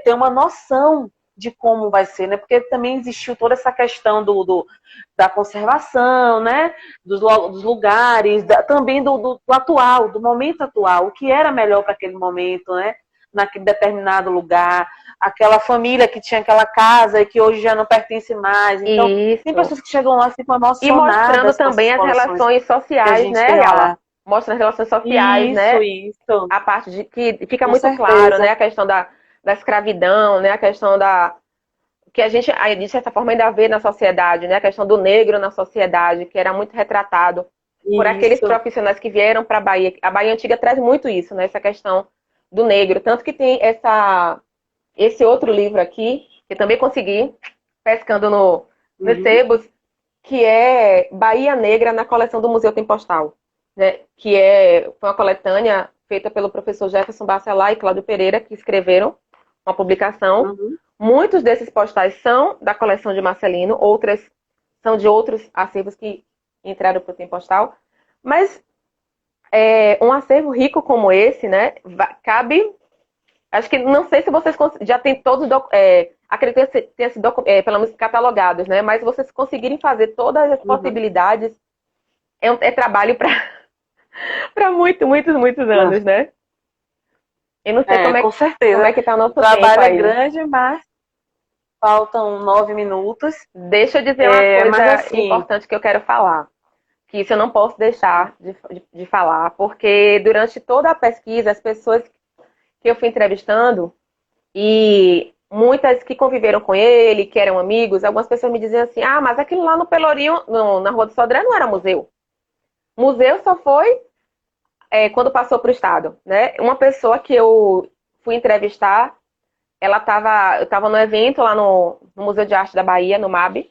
ter uma noção de como vai ser, né? Porque também existiu toda essa questão da conservação, né? Dos lugares, também do atual, do momento atual, o que era melhor para aquele momento, né? Naquele determinado lugar, aquela família que tinha aquela casa e que hoje já não pertence mais. Então, tem pessoas que chegam lá e ficam emocionadas. E mostrando também as relações sociais, né? Mostra as relações sociais, né? Isso. A parte de que fica muito claro, né? A questão da escravidão, né? A questão que a gente, de certa forma, ainda vê na sociedade, né? A questão do negro na sociedade, que era muito retratado por aqueles profissionais que vieram para a Bahia. A Bahia Antiga traz muito isso, né? Essa questão do negro. Tanto que tem esse outro livro aqui, que eu também consegui, pescando no Sebos, que é Bahia Negra na coleção do Museu Tempo Postal, né? Que foi uma coletânea feita pelo professor Jefferson Bacelar e Cláudio Pereira, que escreveram uma publicação. Muitos desses postais são da coleção de Marcelino, outras são de outros acervos que entraram para o Tempo Postal. Mas um acervo rico como esse, né, cabe... Acho que, não sei se vocês já têm todos, acredito que tenha sido, pelo menos, catalogados, né, mas vocês conseguirem fazer todas as possibilidades, é trabalho para muitos anos, né? Eu não sei com certeza. Como é que tá o nosso tempo trabalho aí. É grande, mas faltam 9 minutos. Deixa eu dizer uma coisa importante que eu quero falar. Que isso eu não posso deixar de falar, porque durante toda a pesquisa, as pessoas que eu fui entrevistando, e muitas que conviveram com ele, que eram amigos, algumas pessoas me diziam assim, mas aquilo lá no Pelourinho, na Rua do Sodré, não era museu. Museu só foi quando passou para o Estado, né? Uma pessoa que eu fui entrevistar, eu estava no evento lá no Museu de Arte da Bahia, no MAB,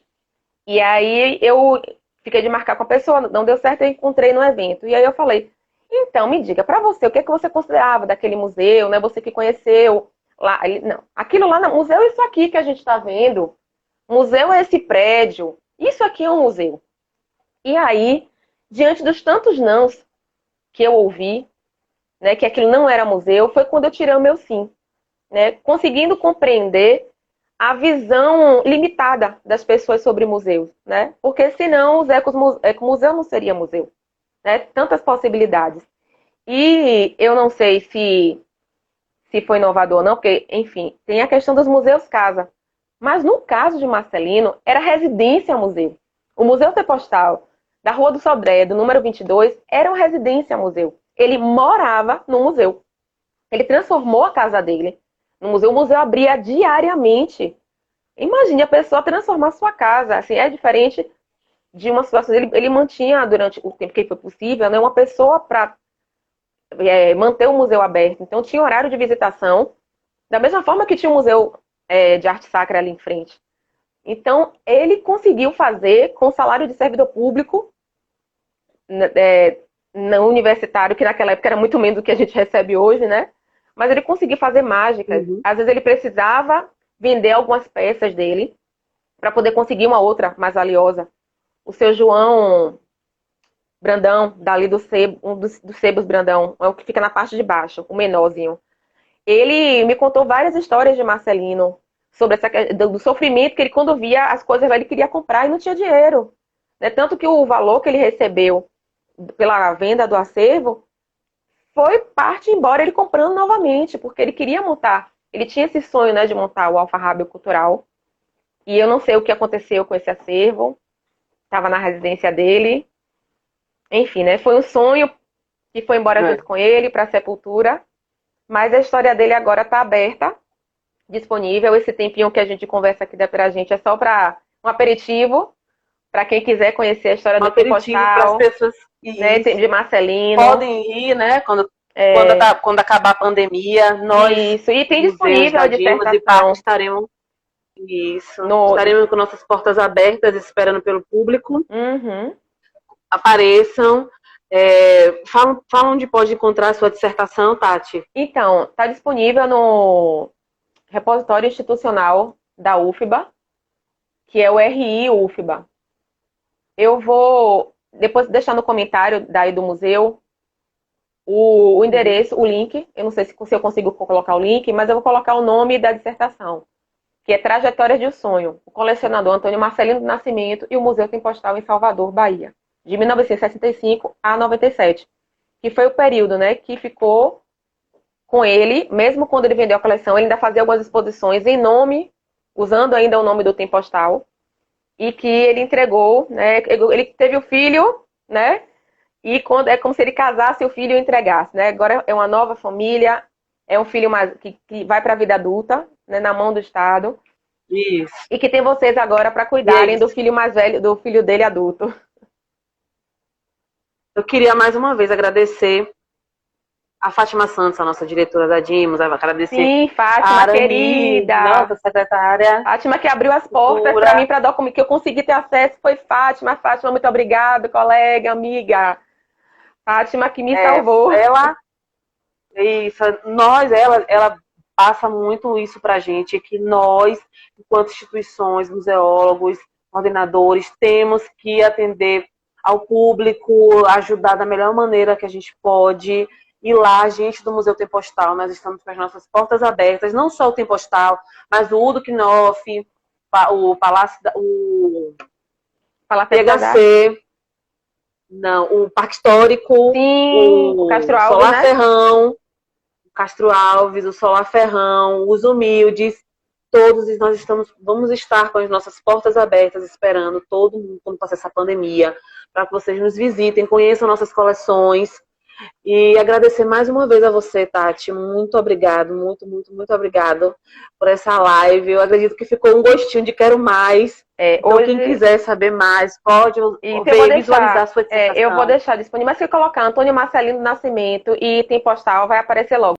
e aí eu fiquei de marcar com a pessoa, não deu certo, eu encontrei no evento. E aí eu falei, Então, me diga, para você, o que é que você considerava daquele museu, né? Você que conheceu lá, não, aquilo lá no museu é isso aqui que a gente está vendo. Museu é esse prédio. Isso aqui é um museu. E aí, diante dos tantos nãos que eu ouvi, né, que aquilo não era museu, foi quando eu tirei o meu sim, né? Conseguindo compreender a visão limitada das pessoas sobre museus, né? Porque senão o museu não seria museu, né? Tantas possibilidades. E eu não sei se foi inovador ou não, porque, enfim, tem a questão dos museus casa. Mas no caso de Marcelino, era residência museu. O Museu Tempostal da Rua do Sodré, do número 22, era uma residência museu. Ele morava no museu. Ele transformou a casa dele no museu. O museu abria diariamente. Imagine a pessoa transformar sua casa. Assim, é diferente de uma situação. Ele mantinha, durante o tempo que foi possível, né, uma pessoa para manter o museu aberto. Então, tinha horário de visitação, da mesma forma que tinha um museu de arte sacra ali em frente. Então, ele conseguiu fazer com salário de servidor público, não universitário, que naquela época era muito menos do que a gente recebe hoje, né? Mas ele conseguiu fazer mágicas. Uhum. Às vezes ele precisava vender algumas peças dele para poder conseguir uma outra mais valiosa. O seu João Brandão, dali do sebo, um dos sebos Brandão, é o que fica na parte de baixo, o menorzinho. Ele me contou várias histórias de Marcelino, sobre do sofrimento que ele, quando via as coisas lá, ele queria comprar e não tinha dinheiro. Né? Tanto que o valor que ele recebeu pela venda do acervo foi parte embora ele comprando novamente, porque ele queria montar. Ele tinha esse sonho, né, de montar o Alfarrábio Cultural. E eu não sei o que aconteceu com esse acervo. Estava na residência dele. Enfim, né? Foi um sonho que foi embora junto com ele para a sepultura. Mas a história dele agora está aberta, disponível. Esse tempinho que a gente conversa aqui pra gente é só para um aperitivo, para quem quiser conhecer a história do aperitivo para as pessoas, né, de Marcelino. Podem ir, né? Quando acabar a pandemia, nós isso, e tem disponível a dissertação. Estaremos com nossas portas abertas, esperando pelo público. Uhum. Apareçam. Fala onde pode encontrar a sua dissertação, Tati. Então, está disponível no repositório institucional da UFBA, que é o RI UFBA. Eu vou depois deixar no comentário daí do museu o endereço, o link. Eu não sei se eu consigo colocar o link, mas eu vou colocar o nome da dissertação, que é Trajetórias de um Sonho, o colecionador Antônio Marcelino do Nascimento e o Museu Tempostal em Salvador, Bahia, de 1965 a 97, que foi o período, né, que ficou com ele, mesmo quando ele vendeu a coleção, ele ainda fazia algumas exposições em nome, usando ainda o nome do Tempostal, e que ele entregou, né, ele teve o filho, né, e quando é como se ele casasse o filho e entregasse, né, agora é uma nova família, é um filho mais, que vai para a vida adulta, né, na mão do Estado. Isso. E que tem vocês agora para cuidarem do filho mais velho, do filho dele adulto. Eu queria mais uma vez agradecer a Fátima Santos, a nossa diretora da Dimos, agradecer. Sim, Fátima, querida. Nossa secretária. Fátima que abriu as portas para mim, para documento, que eu consegui ter acesso, foi Fátima. Fátima, muito obrigada, colega, amiga. Fátima que me salvou. Ela passa muito isso pra gente, que nós, enquanto instituições, museólogos, coordenadores, temos que atender ao público, ajudar da melhor maneira que a gente pode. E lá, a gente do Museu Tempostal, nós estamos com as nossas portas abertas, não só o Tempostal, mas o Udo Knoff, o Palácio, o PHC, o Parque Histórico, sim, o Castro Alves, Solar Ferrão, o Castro Alves, o Solar Ferrão, os Humildes, todos nós vamos estar com as nossas portas abertas, esperando todo mundo quando passar essa pandemia, para que vocês nos visitem, conheçam nossas coleções. E agradecer mais uma vez a você, Tati. Muito obrigado, muito, muito, muito obrigado por essa live. Eu acredito que ficou um gostinho de quero mais. Então, hoje, quem quiser saber mais, pode visualizar a sua dissertação. Eu vou deixar disponível. Mas se colocar Antônio Marcelino do Nascimento e Tempostal, vai aparecer logo.